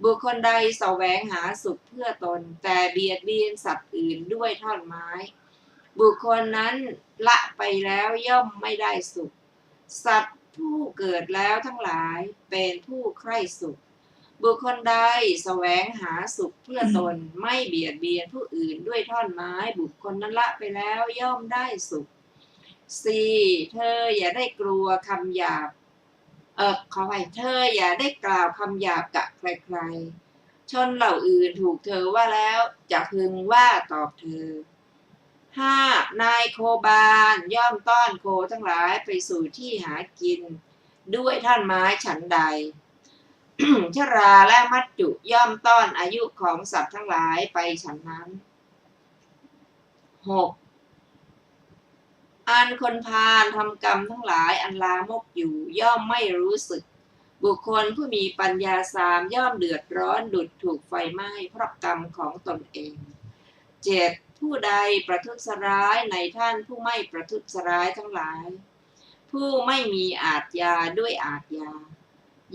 บุคคลใดแสวงหาสุขเพื่อตนแต่เบียดเบียนสัตว์อื่นด้วยท่อนไม้บุคคลนั้นละไปแล้วย่อมไม่ได้สุขสัตว์ผู้เกิดแล้วทั้งหลายเป็นผู้ใคร่สุขบุคคลใดแสวงหาสุขเพื่อตนไม่เบียดเบียนผู้อื่นด้วยท่อนไม้บุคคลนั้นละไปแล้วย่อมได้สุข 4. เธออย่าได้กลัวคำหยาบขอไปเธออย่าได้กล่าวคำหยาบกับใครๆชนเหล่าอื่นถูกเธอว่าแล้วจะพึงว่าตอบเธอ 5. นายโคบาลย่อมต้อนโคทั้งหลายไปสู่ที่หากินด้วยท่อนไม้ฉันใด ชราและมัจจุย่อมต้อนอายุของสัตว์ทั้งหลายไปฉันนั้น 6. อันคนพาลทำกรรมทั้งหลายอันลามกอยู่ย่อมไม่รู้สึกบุคคลผู้มีปัญญา3ย่อมเดือดร้อนดุจถูกไฟไหม้เพราะกรรมของตนเอง 7. ผู้ใดประทุษร้ายในท่านผู้ไม่ประทุษร้ายทั้งหลายผู้ไม่มีอาทยาด้วยอาทยา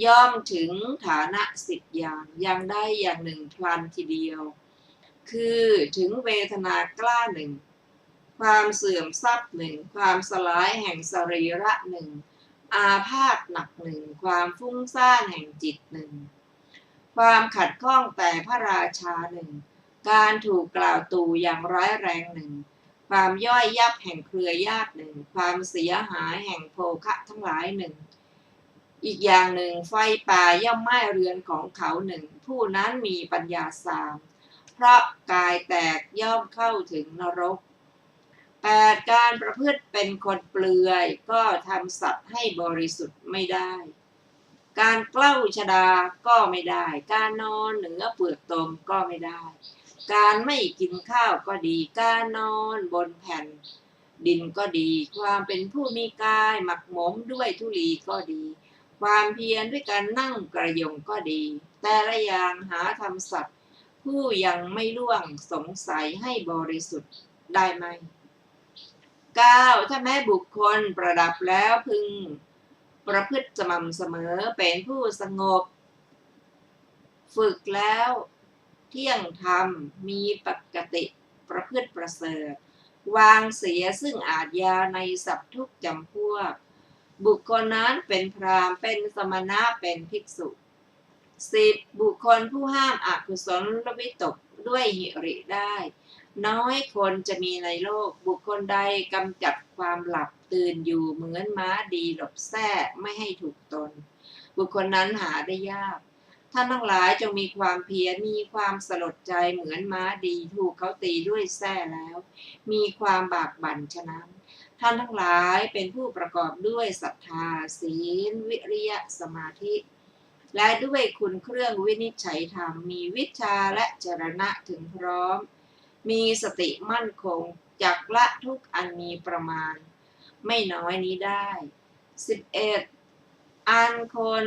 ย่อมถึงฐานะ10อย่างใดอย่างหนึ่งพลันทีเดียวคือถึงเวทนากล้าหนึ่งความเสื่อมทรัพย์หนึ่งความสลายแห่งสรีระหนึ่งอาพาธหนักหนึ่งความฟุ้งซ่านแห่งจิตหนึ่งความขัดข้องแต่พระราชาหนึ่งการถูกกล่าวตู่อย่างร้ายแรงหนึ่งความย่อยยับแห่งเครือญาติหนึ่งความเสียหายแห่งโภคะทั้งหลายหนึ่งอีกอย่างหนึ่งไฟป่าย่อมไหม้เรือนของเขาหนึ่งผู้นั้นมีปัญญา3เพราะกายแตกย่อมเข้าถึงนรก 8. การประพฤติเป็นคนเปลือยก็ทำสัตว์ให้บริสุทธิ์ไม่ได้ การเกล้าชฎาก็ไม่ได้ การนอนเหนือเปลือกตมก็ไม่ได้ การไม่กินข้าวก็ดี การนอนบนแผ่นดินก็ดี ความเป็นผู้มีกายหมักหมมด้วยธุลีก็ดี ความเพียรด้วยการนั่งกระยงก็ดี แต่ละอย่างหาทำสัตว์ผู้ยังไม่ล่วงสงสัยให้บริสุทธิ์ได้ไหม 9. ถ้าแม้บุคคลประดับแล้วพึงประพฤติสม่ำเสมอเป็นผู้สงบฝึกแล้วเที่ยงธรรมมีปกติประพฤติประเสริฐวางเสียซึ่งอาทยาในสัพทุกจำพวกบุคคลนั้นเป็นพราหมณ์เป็นสมณะเป็นภิกษุ 10. บุคคลผู้ห้ามอกุศลวิตกด้วยหิริได้น้อยคนจะมีในโลกบุคคลใดกำจัดความหลับตื่นอยู่เหมือนม้าดีหลบแส้ไม่ให้ถูกตนบุคคลนั้นหาได้ยากท่านทั้งหลายจงมีความเพียรมีความสลดใจเหมือนม้าดีถูกเขาตีด้วยแส้แล้วมีความบากบั่นฉะนั้นท่านทั้งหลายเป็นผู้ประกอบด้วยศรัทธาศีลวิริยะสมาธิและด้วยคุณเครื่องวินิจฉัยธรรมมีวิชาและจรณะถึงพร้อมมีสติมั่นคงจักละทุกอันมีประมาณไม่น้อยนี้ได้ 11. อันคน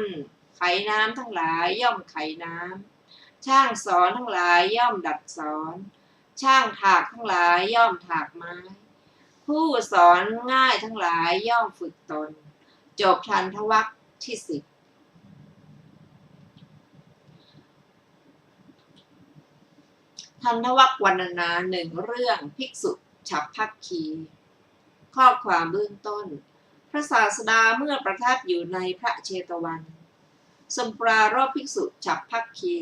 ไขน้ำทั้งหลายย่อมไขน้ำช่างสอนทั้งหลายย่อมดัดสอนช่างถากทั้งหลายย่อมถากไม้ผู้สอนง่ายทั้งหลายย่อมฝึกตนจบทันทวรรคที่ 10ทันทวรรควรรณนาหนึ่งเรื่องภิกษุฉัพพคี ข้อความเบื้องต้นพระศาสดาเมื่อประทับอยู่ในพระเชตวันทรงปรารภภิกษุฉัพพคี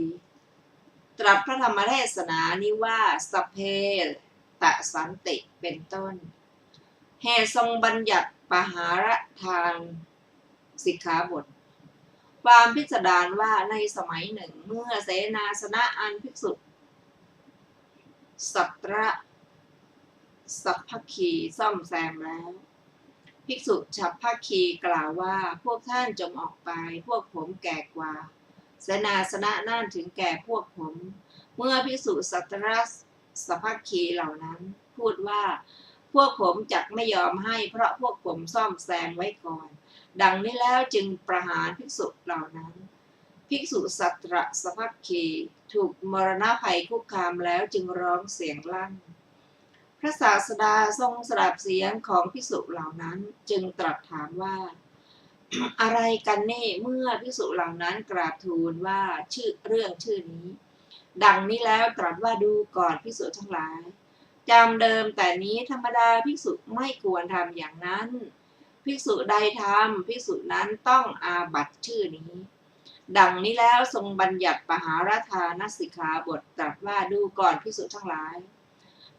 ตรัสพระธรรมเทศนานี้ว่าสัพเพตสันติเป็นต้นเหตุทรงบัญญัติปหารทานสิกขาบทความพิสดารว่าในสมัยหนึ่งเมื่อเสนาสนะอันภิกษุสัตระสัพพคีซ่อมแซมแล้วภิกษุฉัพพคีกล่าวว่าพวกท่านจงออกไปพวกผมแก่กว่าเสนาสนะนั่นถึงแก่พวกผมเมื่อภิกษุสัตระสัพพคีเหล่านั้นพูดว่าพวกผมจักไม่ยอมให้เพราะพวกผมซ่อมแซมไว้ก่อนดังนี้แล้วจึงประหารภิกษุเหล่านั้นภิกษุสัตระสัพพคีถูกมรณะภัยคุกคามแล้วจึงร้องเสียงลั่นพระศาสดาทรงสดับเสียงของภิกษุเหล่านั้นจึงตรัสถามว่า อะไรกันแน่เมื่อภิกษุเหล่านั้นกราบทูลว่าเรื่องชื่อนี้ดังนี้แล้วตรัสว่าดูก่อนภิกษุทั้งหลายจำเดิมแต่นี้ธรรมดาภิกษุไม่ควรทำอย่างนั้นภิกษุใดทำภิกษุนั้นต้องอาบัติชื่อนี้ดังนี้แล้วทรงบัญญัติปหารทานสิกขาบทตรัสว่าดูก่อนภิกษุทั้งหลาย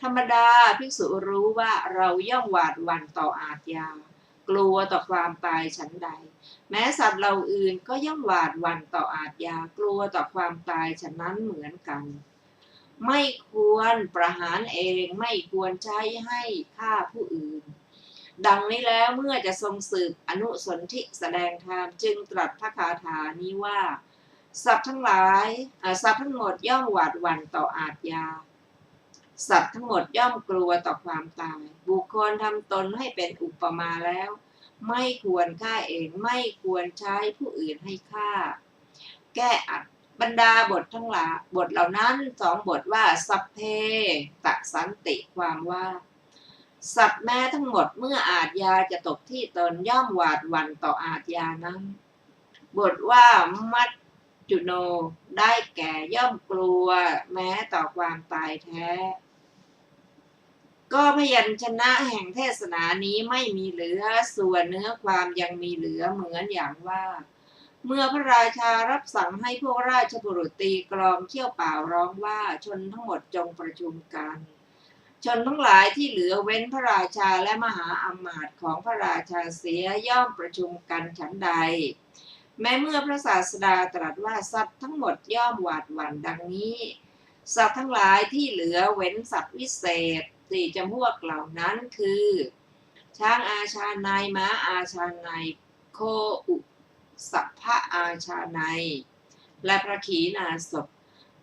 ธรรมดาภิกษุรู้ว่าเราย่อมหวาดหวั่นต่ออาทยากลัวต่อความตายฉันใดแม้สัตว์เหล่าอื่นก็ย่อมหวาดหวั่นต่ออาทยากลัวต่อความตายฉะนั้นเหมือนกันไม่ควรประหารเองไม่ควรใช้ให้ฆ่าผู้อื่นดังนี้แล้วเมื่อจะทรงสืบอนุสนธิแสดงธรรมจึงตรัสพระคาถานี้ว่าสัตว์ทั้งหลายสัตว์ทั้งหมดย่อมหวาดหวั่นต่ออาทยาสัตว์ทั้งหมดย่อมกลัวต่อความตายบุคคลทำตนให้เป็นอุปมาแล้วไม่ควรฆ่าเองไม่ควรใช้ผู้อื่นให้ฆ่าแก้อัดบรรดาบททั้งหลายบทเหล่านั้น2บทว่าสัพเพตสันติความว่าสัตว์แม้ทั้งหมดเมื่ออาทยาจะตกที่ตนย่อมหวาดหวั่นต่ออาทยานั้นบทว่ามัจจุโนได้แก่ย่อมกลัวแม้ต่อความตายแท้ก็พยัญชนะแห่งเทศนานี้ไม่มีเหลือส่วนเนื้อความยังมีเหลือเหมือนอย่างว่าเมื่อพระราชารับสั่งให้พวกราชบุรุษตีกลองเขี้ยวเป่าร้องว่าชนทั้งหมดจงประชุมกันชนทั้งหลายที่เหลือเว้นพระราชาและมหาอมาตย์ของพระราชาเสียย่อมประชุมกันฉันใดแม้เมื่อพระศาสดาตรัสว่าสัตว์ทั้งหมดย่อมหวาดหวั่นดังนี้ สัตว์ทั้งหลายที่เหลือเว้นสัตว์วิเศษสี่จำพวกเหล่านั้นคือ ช้างอาชาไนยม้าอาชาไนยโคอุสัพพะอาชาไนยและพระขีณาสพ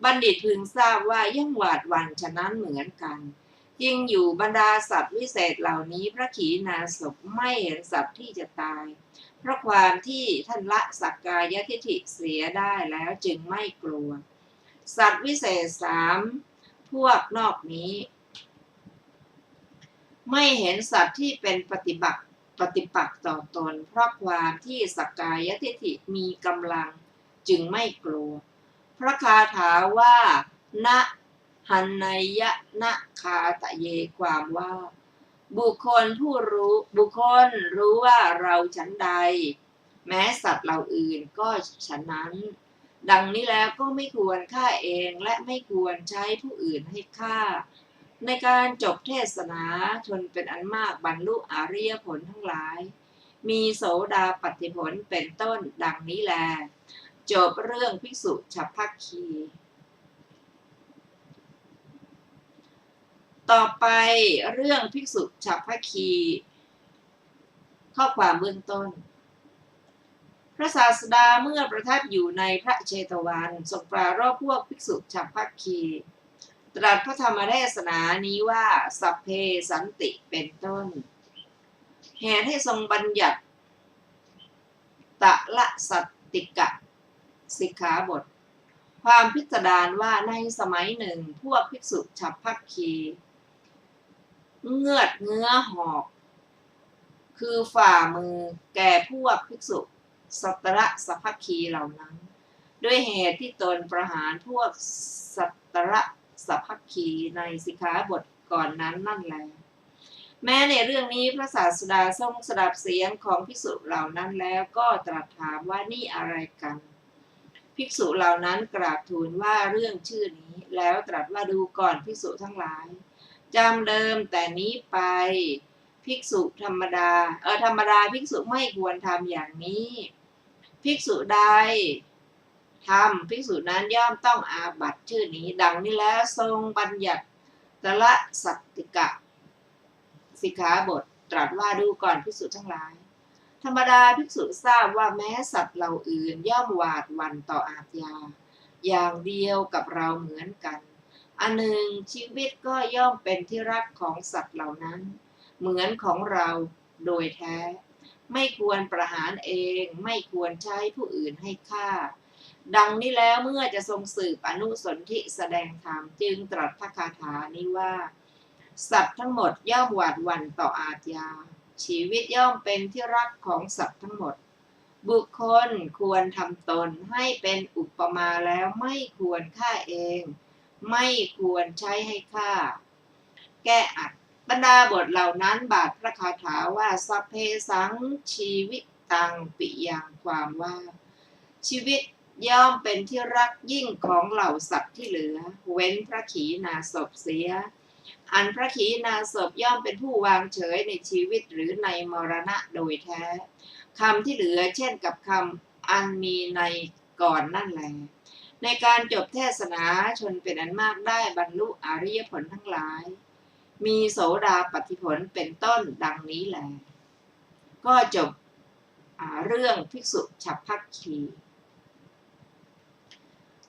บัณฑิตพึงทราบว่าย่อมหวาดหวั่นฉะนั้นเหมือนกันยิ่งอยู่บรรดาสัตว์วิเศษเหล่านี้พระขีณาสพไม่เห็นสัตว์ที่จะตายเพราะความที่ท่านละสักกายทิฏฐิเสียได้แล้วจึงไม่กลัวสัตว์วิเศษสามพวกนอกนี้ไม่เห็นสัตว์ที่เป็นปฏิปักษ์ต่อตนเพราะความที่สักกายทิฏฐิมีกำลังจึงไม่กลัวพระคาถาว่านะหันไนยะนะคาตะเยความว่าบุคคลรู้ว่าเราฉันใดแม้สัตว์เหล่าอื่นก็ฉะนั้นดังนี้แล้วก็ไม่ควรฆ่าเองและไม่ควรใช้ผู้อื่นให้ฆ่าในการจบเทศนาชนเป็นอันมากบรรลุอริยผลทั้งหลายมีโสดาปัตติผลเป็นต้นดังนี้แลจบเรื่องภิกษุฉัพพคี ต่อไปเรื่องภิกษุฉัพพคี ข้อความเบื้องต้นพระศาสดาเมื่อประทับอยู่ในพระเชตวันทรงปรารภพวกภิกษุฉัพพคี ตรัสพระธรรมเทศนานี้ว่าสัพเพสันติเป็นต้นเหตุให้ทรงบัญญัติตะละสัตติกะสิกขาบทความพิสดารว่าในสมัยหนึ่งพวกภิกษุฉัพพคีเงือดเงื้อหอกคือฝ่ามือแก่พวกภิกษุสัตตระสัพพคีเหล่านั้นด้วยเหตุที่ตนประหารพวกสัตตระสัพพคีในสิกขาบทก่อนนั้นนั่นแลแม้ในเรื่องนี้พระศาสดาทรงสดับเสียงของภิกษุเหล่านั้นแล้วก็ตรัสถามว่านี่อะไรกันภิกษุเหล่านั้นกราบทูลว่าเรื่องชื่อนี้แล้วตรัสว่าดูก่อนภิกษุทั้งหลายจำเดิมแต่นี้ไปภิกษุธรรมดาภิกษุไม่ควรทำอย่างนี้ภิกษุใดทำภิกษุนั้นย่อมต้องอาบัติชื่อนี้ดังนี้แล้วทรงบัญญัติตละสัตติกะสิกขาบทตรัสว่าดูก่อนภิกษุทั้งหลายธรรมดาภิกษุทราบว่าแม้สัตว์เหล่าอื่นย่อมหวาดหวั่นต่ออาทยาอย่างเดียวกับเราเหมือนกันอันหนึ่งชีวิตก็ย่อมเป็นที่รักของสัตว์เหล่านั้นเหมือนของเราโดยแท้ไม่ควรประหารเองไม่ควรใช้ผู้อื่นให้ฆ่าดังนี้แล้วเมื่อจะทรงสืบอนุสนธิแสดงธรรมจึงตรัสพระคาถานี้ว่าสัตว์ทั้งหมดย่อมหวาดหวั่นต่ออาทยาชีวิตย่อมเป็นที่รักของสัตว์ทั้งหมดบุคคลควรทำตนให้เป็นอุปมาแล้วไม่ควรฆ่าเองไม่ควรใช้ให้ฆ่าแก้อัดบรรดาบทเหล่านั้นบาทพระคาถาว่าสัพเพสังชีวิตตังปิยังความว่าชีวิตย่อมเป็นที่รักยิ่งของเหล่าสัตว์ที่เหลือเว้นพระขีณาสพเสียอันพระขีณาสพย่อมเป็นผู้วางเฉยในชีวิตหรือในมรณะโดยแท้คำที่เหลือเช่นกับคำอันมีในก่อนนั่นแลในการจบเทศนาชนเป็นอันมากได้บรรลุอริยผลทั้งหลายมีโสดาปัตติผลเป็นต้นดังนี้แลก็จบเรื่องภิกษุฉัพพคี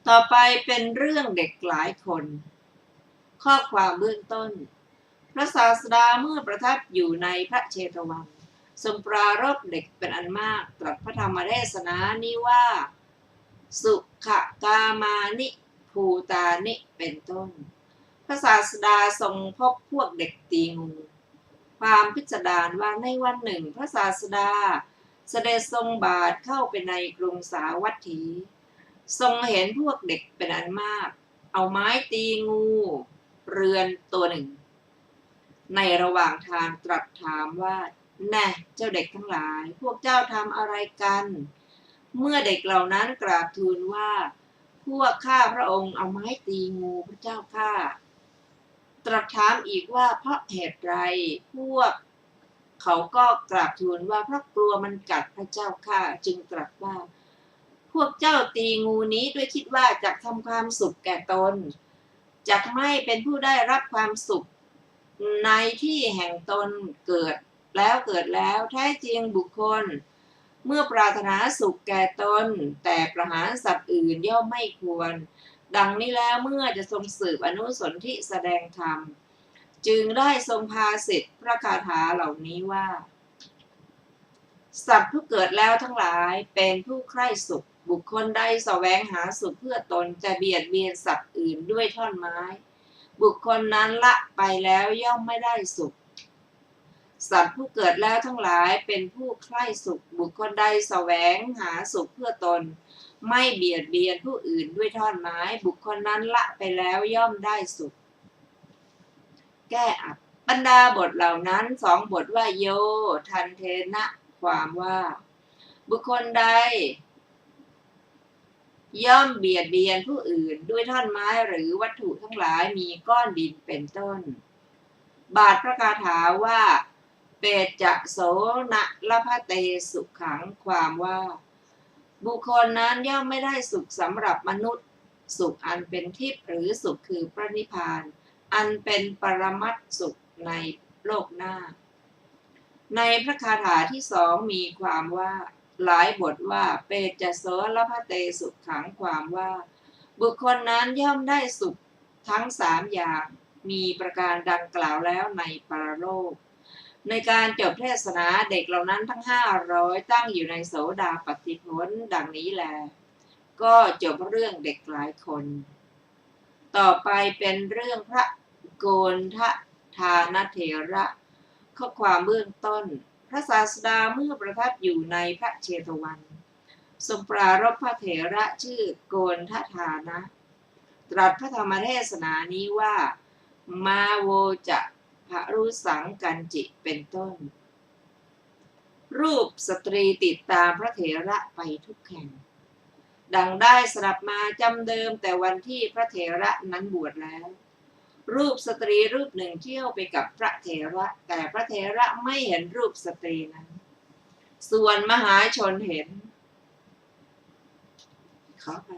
ต่อไปเป็นเรื่องเด็กหลายคนข้อความเบื้องต้นพระศาสดาเมื่อประทับอยู่ในพระเชตวันทรงปรารภเด็กเป็นอันมากตรัสพระธรรมเทศนานี้ว่าสุขกามานิภูตานิเป็นต้นพระศาสดาทรงพบพวกเด็กตีงูความพิสดารว่าในวันหนึ่งพระศาสดาเสด็จทรงบาทเข้าไปในกรุงสาวัตถีทรงเห็นพวกเด็กเป็นอันมากเอาไม้ตีงูเรือนตัวหนึ่งในระหว่างทางตรัสถามว่าแน่เจ้าเด็กทั้งหลายพวกเจ้าทำอะไรกันเมื่อเด็กเหล่านั้นกราบทูลว่าพวกข้าพระองค์เอาไม้ตีงูพระเจ้าข้าตรัสถามอีกว่าเพราะเหตุไรพวกเขาก็กราบทูลว่าเพราะกลัวมันกัดพระเจ้าข้าจึงตรัสว่าพวกเจ้าตีงูนี้ด้วยคิดว่าจะทำความสุขแก่ตน จักไม่เป็นผู้ได้รับความสุขในที่แห่งตนเกิดแล้วแท้จริงบุคคลเมื่อปรารถนาสุขแก่ตนแต่ประหารสัตว์อื่นย่อมไม่ควรดังนี้แล้วเมื่อจะทรงสืบอนุสนธิแสดงธรรมจึงได้ทรงพาสิทธิพระคาถาเหล่านี้ว่าสัตว์ผู้เกิดแล้วทั้งหลายเป็นผู้ใคร่สุขบุคคลใดแสวงหาสุขเพื่อตนจะเบียดเบียนสัตว์อื่นด้วยท่อนไม้บุคคลนั้นละไปแล้วย่อมไม่ได้สุขสัตว์ผู้เกิดแล้วทั้งหลายเป็นผู้ใคร่สุขบุคคลใดแสวงหาสุขเพื่อตนไม่เบียดเบียนผู้อื่นด้วยท่อนไม้บุคคลนั้นละไปแล้วย่อมได้สุขแก้อัดบรรดาบทเหล่านั้นสองบทว่าโยทันเทนะความว่าบุคคลใดย่อมเบียดเบียนผู้อื่นด้วยท่อนไม้หรือวัตถุทั้งหลายมีก้อนดินเป็นต้นบาทพระคาถาว่าเปจะโสนะละพะเตสุขังความว่าบุคคลนั้นย่อมไม่ได้สุขสำหรับมนุษย์สุขอันเป็นทิพย์หรือสุขคือพระนิพพานอันเป็นปรมัตถ์สุขในโลกหน้าในพระคาถาที่สองมีความว่าหลายบทว่าเปจะโสละพะเตสุขขังความว่าบุคคลนั้นย่อมได้สุขทั้งสามอย่างมีประการดังกล่าวแล้วในปรโลกในการจบเทศนาเด็กเหล่านั้นทั้ง500ตั้งอยู่ในโสดาปัตติผลดังนี้แลก็จบเรื่องเด็กหลายคนต่อไปเป็นเรื่องพระโกณฑทานเถระข้อความเบื้องต้นพระศาสดาเมื่อประทับอยู่ในพระเชตวันทรงปรารภพระเถระชื่อโกณฑทานะตรัสพระธรรมเทศนานี้ว่ามาโวจะพระรุสังกันจิเป็นต้นรูปสตรีติดตามพระเถระไปทุกแห่งดังได้สดับมาจำเดิมแต่วันที่พระเถระนั้นบวชแล้วรูปสตรีรูปหนึ่งเที่ยวไปกับพระเถระแต่พระเถระไม่เห็นรูปสตรีนั้นส่วนมหาชนเห็นขอไป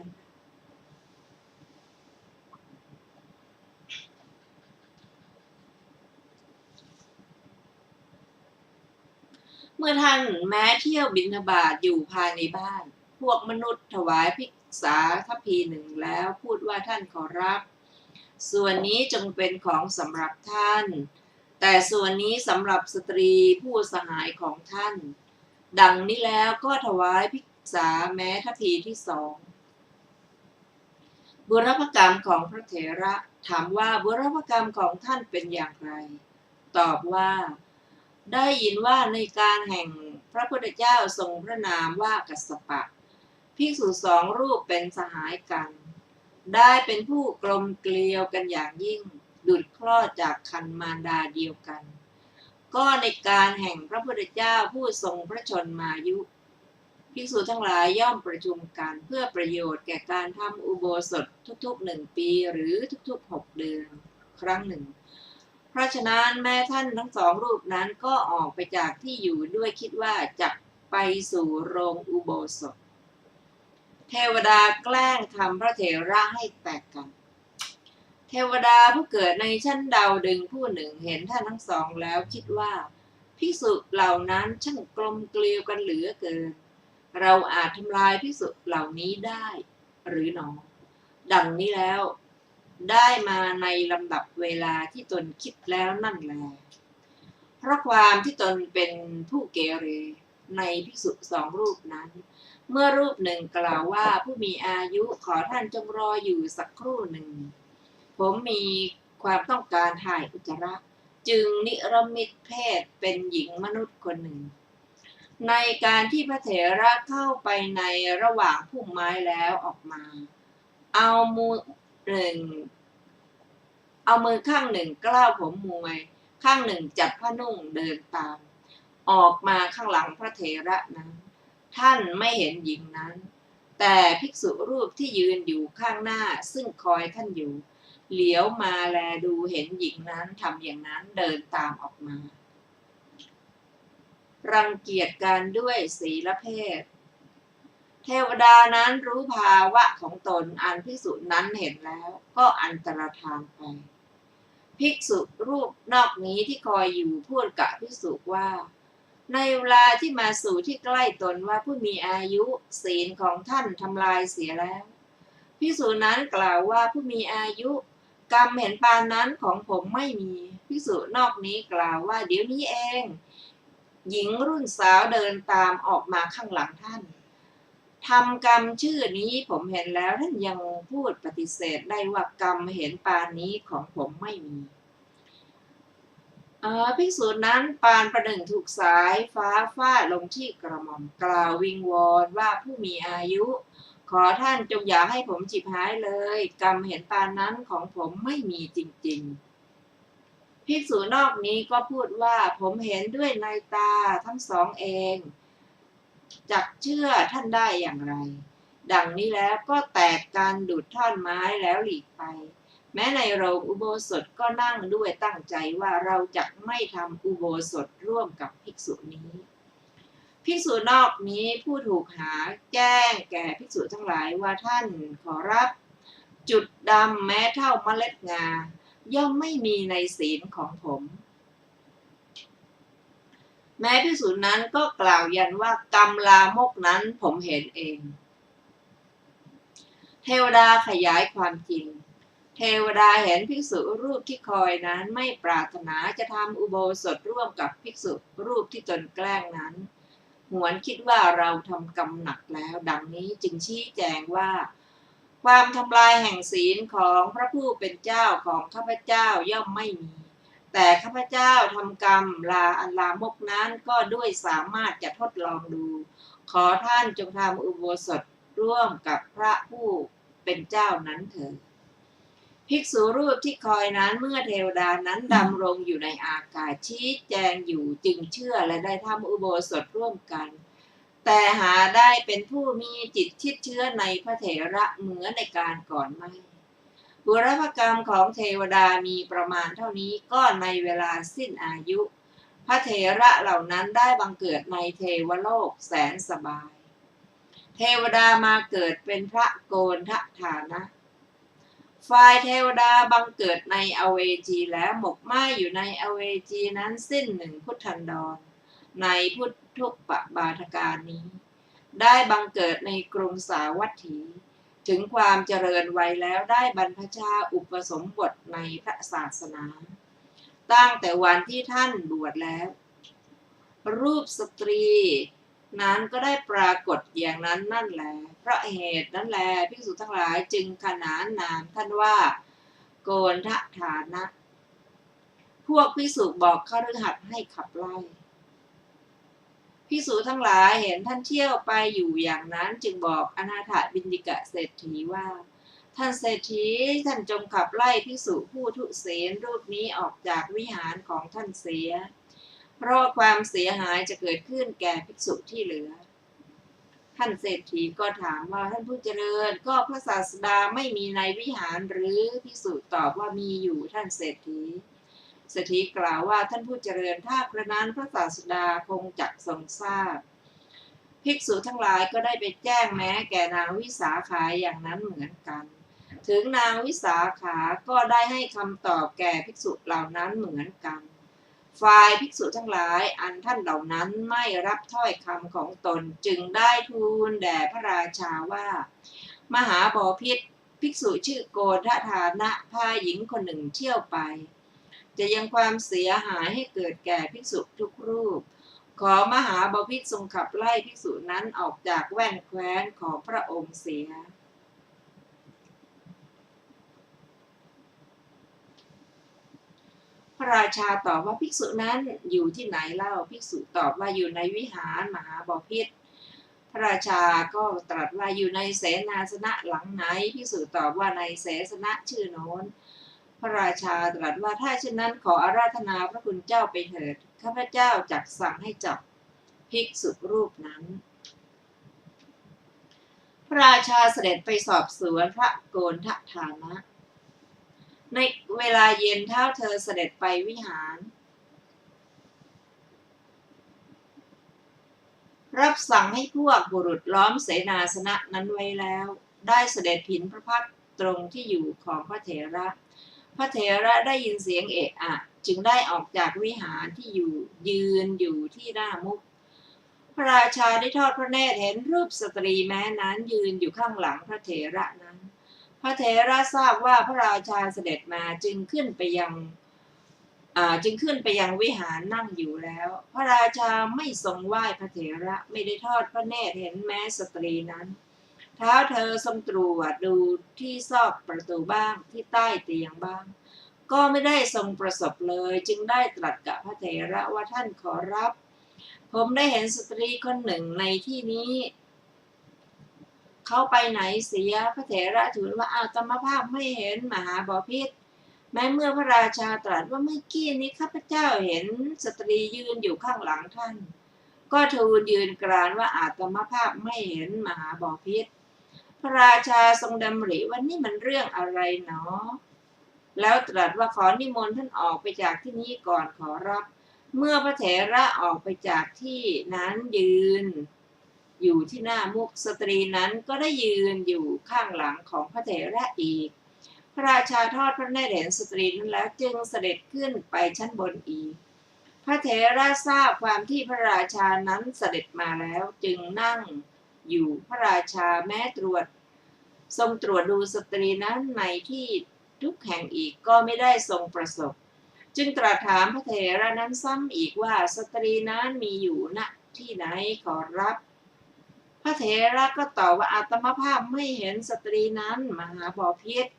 เมื่อท่านแม้เที่ยวบิณฑบาตอยู่ภายในบ้านพวกมนุษย์ถวายภิกษาทัพพีหนึ่งแล้วพูดว่าท่านขอรับส่วนนี้จงเป็นของสำหรับท่านแต่ส่วนนี้สำหรับสตรีผู้สหายของท่านดังนี้แล้วก็ถวายภิกษาแม้ทัพพีที่สองบุรพกรรมของพระเถระถามว่าบุรพกรรมของท่านเป็นอย่างไรตอบว่าได้ยินว่าในการแห่งพระพุทธเจ้าทรงพระนามว่ากัสสปะภิกษุสองรูปเป็นสหายกันได้เป็นผู้กลมเกลียวกันอย่างยิ่งดุจคลอดจากครรภ์มารดาเดียวกันก็ในการแห่งพระพุทธเจ้าผู้ทรงพระชนมายุภิกษุทั้งหลายย่อมประชุมกันเพื่อประโยชน์แก่การทำอุโบสถทุกๆ1 ปีหรือทุกๆ6 เดือนครั้งหนึ่งเพราะฉะนั้นแม้ท่านทั้งสองรูปนั้นก็ออกไปจากที่อยู่ด้วยคิดว่าจะไปสู่โรงอุโบสถเทวดาแกล้งทำพระเถระให้แตกกันเทวดาผู้เกิดในชั้นดาวดึงผู้หนึ่งเห็นท่านทั้งสองแล้วคิดว่าภิกษุเหล่านั้นช่างกลมเกลียวกันเหลือเกินเราอาจทำลายภิกษุเหล่านี้ได้หรือหนอดังนี้แล้วได้มาในลำดับเวลาที่ตนคิดแล้วนั่นแลเพราะความที่ตนเป็นผู้เกเรในภิกษุสองรูปนั้นเมื่อรูปหนึ่งกล่าวว่าผู้มีอายุขอท่านจงรออยู่สักครู่หนึ่งผมมีความต้องการถ่ายอุจจาระจึงนิรมิตเพศเป็นหญิงมนุษย์คนหนึ่งในการที่พระเถระเข้าไปในระหว่างพุ่มไม้แล้วออกมาเอามือข้างหนึ่งกล้าวผมมวยข้างหนึ่งจับผ้านุ่งเดินตามออกมาข้างหลังพระเถระนั้นท่านไม่เห็นหญิงนั้นแต่ภิกษุรูปที่ยืนอยู่ข้างหน้าซึ่งคอยท่านอยู่เหลียวมาแลดูเห็นหญิงนั้นทำอย่างนั้นเดินตามออกมารังเกียจกันด้วยศีลเพศเท วดานั้นรู้ภาวะของตนอันภิกษุนั้นเห็นแล้วก็อันตรธานไปภิกษุรูปนอกนี้ที่คอยอยู่พูดกับภิกษุว่าในเวลาที่มาสู่ที่ใกล้ตนว่าผู้มีอายุศีลของท่านทำลายเสียแล้วภิกษุนั้นกล่าวว่าผู้มีอายุกรรมเห็นปานนั้นของผมไม่มีภิกษุนอกนี้กล่าวว่าเดี๋ยวนี้เองหญิงรุ่นสาวเดินตามออกมาข้างหลังท่านทำกรรมชื่อนี้ผมเห็นแล้วท่านยังพูดปฏิเสธได้ว่ากรรมเห็นปานนี้ของผมไม่มีภิกษุนั้นปานประหนึ่งถูกสายฟ้าฟาดลงที่กระหม่อมกล่าววิงวอนว่าผู้มีอายุขอท่านจงอย่าให้ผมฉิบหายเลยกรรมเห็นปานนั้นของผมไม่มีจริงๆภิกษุนอกนี้ก็พูดว่าผมเห็นด้วยในตาทั้งสองเองจักเชื่อท่านได้อย่างไรดังนี้แล้วก็แตกการดูดท่อนไม้แล้วหลีกไปแม้ในโรงอุโบสถก็นั่งด้วยตั้งใจว่าเราจะไม่ทำอุโบสถร่วมกับภิกษุนี้ภิกษุนอกนี้ผู้ถูกหาแจ้งแก่ภิกษุทั้งหลายว่าท่านขอรับจุดดำแม้เท่าเมล็ดงาย่อมไม่มีในศีลของผมแม้ภิกษุนั้นก็กล่าวยันว่ากรรมลามกนั้นผมเห็นเองเทวดาขยายความจริงเทวดาเห็นภิกษุรูปที่คอยนั้นไม่ปรารถนาจะทำอุโบสถร่วมกับภิกษุรูปที่ตนแกล้งนั้นหวนคิดว่าเราทำกรรมหนักแล้วดังนี้จึงชี้แจงว่าความทำลายแห่งศีลของพระผู้เป็นเจ้าของข้าพเจ้าย่อมไม่มีแต่ข้าพเจ้าทำกรรมลามกนั้นก็ด้วยสามารถจะทดลองดูขอท่านจงทำอุโบสถร่วมกับพระผู้เป็นเจ้านั้นเถิดภิกษุรูปที่คอยนั้นเมื่อเทวดานั้นดำรงอยู่ในอากาศชี้แจงอยู่จึงเชื่อและได้ทำอุโบสถร่วมกันแต่หาได้เป็นผู้มีจิตชิดเชื้อในพระเถระเหมือนในการก่อนไม่บุรพกรรมของเทวดามีประมาณเท่านี้ก็ในเวลาสิ้นอายุพระเถระเหล่านั้นได้บังเกิดในเทวโลกแสนสบายเทวดามาเกิดเป็นพระโกณฑฐานะฝ่ายเทวดาบังเกิดในอเวจีแล้วหมกไหม้อยู่ในอเวจีนั้นสิ้นหนึ่งพุทธันดรในพุทธุปบาทการนี้ได้บังเกิดในกรุงสาวัตถีถึงความเจริญวัยแล้วได้บรรพชาอุปสมบทในพระศาสนาตั้งแต่วันที่ท่านบวชแล้วรูปสตรีนั้นก็ได้ปรากฏอย่างนั้นนั่นแหละเพราะเหตุนั้นแหละภิกษุทั้งหลายจึงขนานนามท่านว่าโกณฑฐานะพวกภิกษุบอกคฤหัสถ์ให้ขับไล่ภิกษุทั้งหลายเห็นท่านเที่ยวไปอยู่อย่างนั้นจึงบอกอนาถบิณฑิกเศรษฐีว่าท่านเศรษฐีท่านจงขับไล่ภิกษุผู้ทุศีลรูปนี้ออกจากวิหารของท่านเสียเพราะความเสียหายจะเกิดขึ้นแก่ภิกษุที่เหลือท่านเศรษฐีก็ถามว่าท่านผู้เจริญก็พระศาสดาไม่มีในวิหารหรือภิกษุตอบว่ามีอยู่ท่านเศรษฐีกล่าวว่าท่านผู้เจริญถ้ากระนั้นพระศาสดาคงจักทรงทราบภิกษุทั้งหลายก็ได้ไปแจ้งแม้แก่นางวิสาขาอย่างนั้นเหมือนกันถึงนางวิสาขาก็ได้ให้คำตอบแก่ภิกษุเหล่านั้นเหมือนกันฝ่ายภิกษุทั้งหลายอันท่านเหล่านั้นไม่รับถ้อยคำของตนจึงได้ทูลแด่พระราชาว่ามหาบพิตรภิกษุชื่อโกณฑฐานะพาหญิงคนหนึ่งเที่ยวไปจะยังความเสียหายให้เกิดแก่ภิกษุทุกรูปขอมหาบพิตรทรงขับไล่ภิกษุนั้นออกจากแว่นแคว้นของพระองค์เสียพระราชาตอบว่าภิกษุนั้นอยู่ที่ไหนเล่าภิกษุตอบว่าอยู่ในวิหารมหาบพิตรพระราชาก็ตรัสว่าอยู่ในเสนาสนะหลังไหนภิกษุตอบว่าในเสนาสนะชื่อโน้นพระราชาตรัสว่าถ้าเช่นนั้นขออาราธนาพระคุณเจ้าไปเถิดข้าพเจ้าจักสั่งให้จับภิกษุรูปนั้นพระราชาเสด็จไปสอบสวนพระโกณฑฐานะในเวลาเย็นเท้าเธอเสด็จไปวิหาร รับสั่งให้พวกบุรุษล้อมเสนาสนะนั้นไว้แล้ว ได้เสด็จผินพระพักตร์ตรงที่อยู่ของพระเถระ พระเถระได้ยินเสียงเอะอะจึงได้ออกจากวิหารที่ยืนอยู่ที่หน้ามุก พระราชาได้ทอดพระเนตรเห็นรูปสตรีแม้นั้นยืนอยู่ข้างหลังพระเถระนั้น พระเถระทราบว่าพระราชาเสด็จมาจึงขึ้นไปยังวิหารนั่งอยู่แล้ว พระราชาไม่ทรงไหว้พระเถระไม่ได้ทอดพระเนตรเห็นแม้สตรีนั้นเท้าเธอทรงตรวจดูที่ซอกประตูบ้างที่ใต้เตียงบ้างก็ไม่ได้ทรงประสบเลยจึงได้ตรัสกับพระเถระว่าท่านขอรับผมได้เห็นสตรีคนหนึ่งในที่นี้เขาไปไหนเสียพระเถระทูลว่าอาตมภาพไม่เห็นมหาบพิตรแม้เมื่อพระราชาตรัสว่าเมื่อกี้นี้ข้าพเจ้าเห็นสตรียืนอยู่ข้างหลังท่านก็ทูลยืนกรานว่าอาตมภาพไม่เห็นมหาบพิตรพระราชาทรงดำริว่านี่มันเรื่องอะไรหนอแล้วตรัสว่าขอนิมนต์ท่านออกไปจากที่นี้ก่อนขอรับเมื่อพระเถระออกไปจากที่นั้นยืนอยู่ที่หน้ามุกสตรีนั้นก็ได้ยืนอยู่ข้างหลังของพระเถระอีกพระราชาทอดพระเนตรเห็นสตรีนั้นแล้วจึงเสด็จขึ้นไปชั้นบนอีกพระเถระทราบความที่พระราชานั้นเสด็จมาแล้วจึงนั่งอยู่พระราชาแม้ทรงตรวจดูสตรีนั้นในที่ทุกแห่งอีกก็ไม่ได้ทรงประสบจึงตรัสถามพระเถระนั้นซ้ำอีกว่าสตรีนั้นมีอยู่ณที่ไหนขอรับพระเถระก็ตอบว่าอาตมภาพไม่เห็นสตรีนั้นมหาบพิตร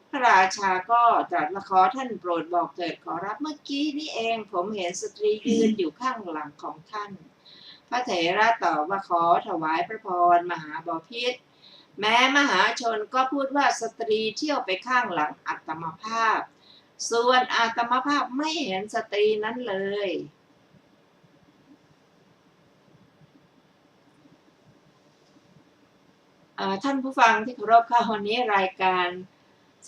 พระราชาก็ตรัสว่าขอท่านโปรดบอกเถิดขอรับเมื่อกี้นี่เองผมเห็นสตรียืนอยู่ข้างหลังของท่านพระเถระตอบว่าขอถวายพระพรมหาบพิตรแม้มหาชนก็พูดว่าสตรีเที่ยวไปข้างหลังอาตมภาพส่วนอาตมภาพไม่เห็นสตรีนั้นเลยท่านผู้ฟังที่เคารพค่ะวันนี้รายการ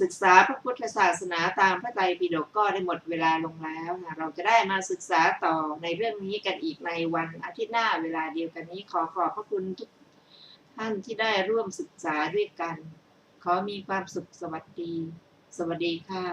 ศึกษาพระพุทธศาสนาตามพระไตรปิฎกก็ได้หมดเวลาลงแล้วนะเราจะได้มาศึกษาต่อในเรื่องนี้กันอีกในวันอาทิตย์หน้าเวลาเดียวกันนี้ขอขอบพระคุณทุกท่านที่ได้ร่วมศึกษาด้วยกันขอมีความสุขสวัสดีค่ะ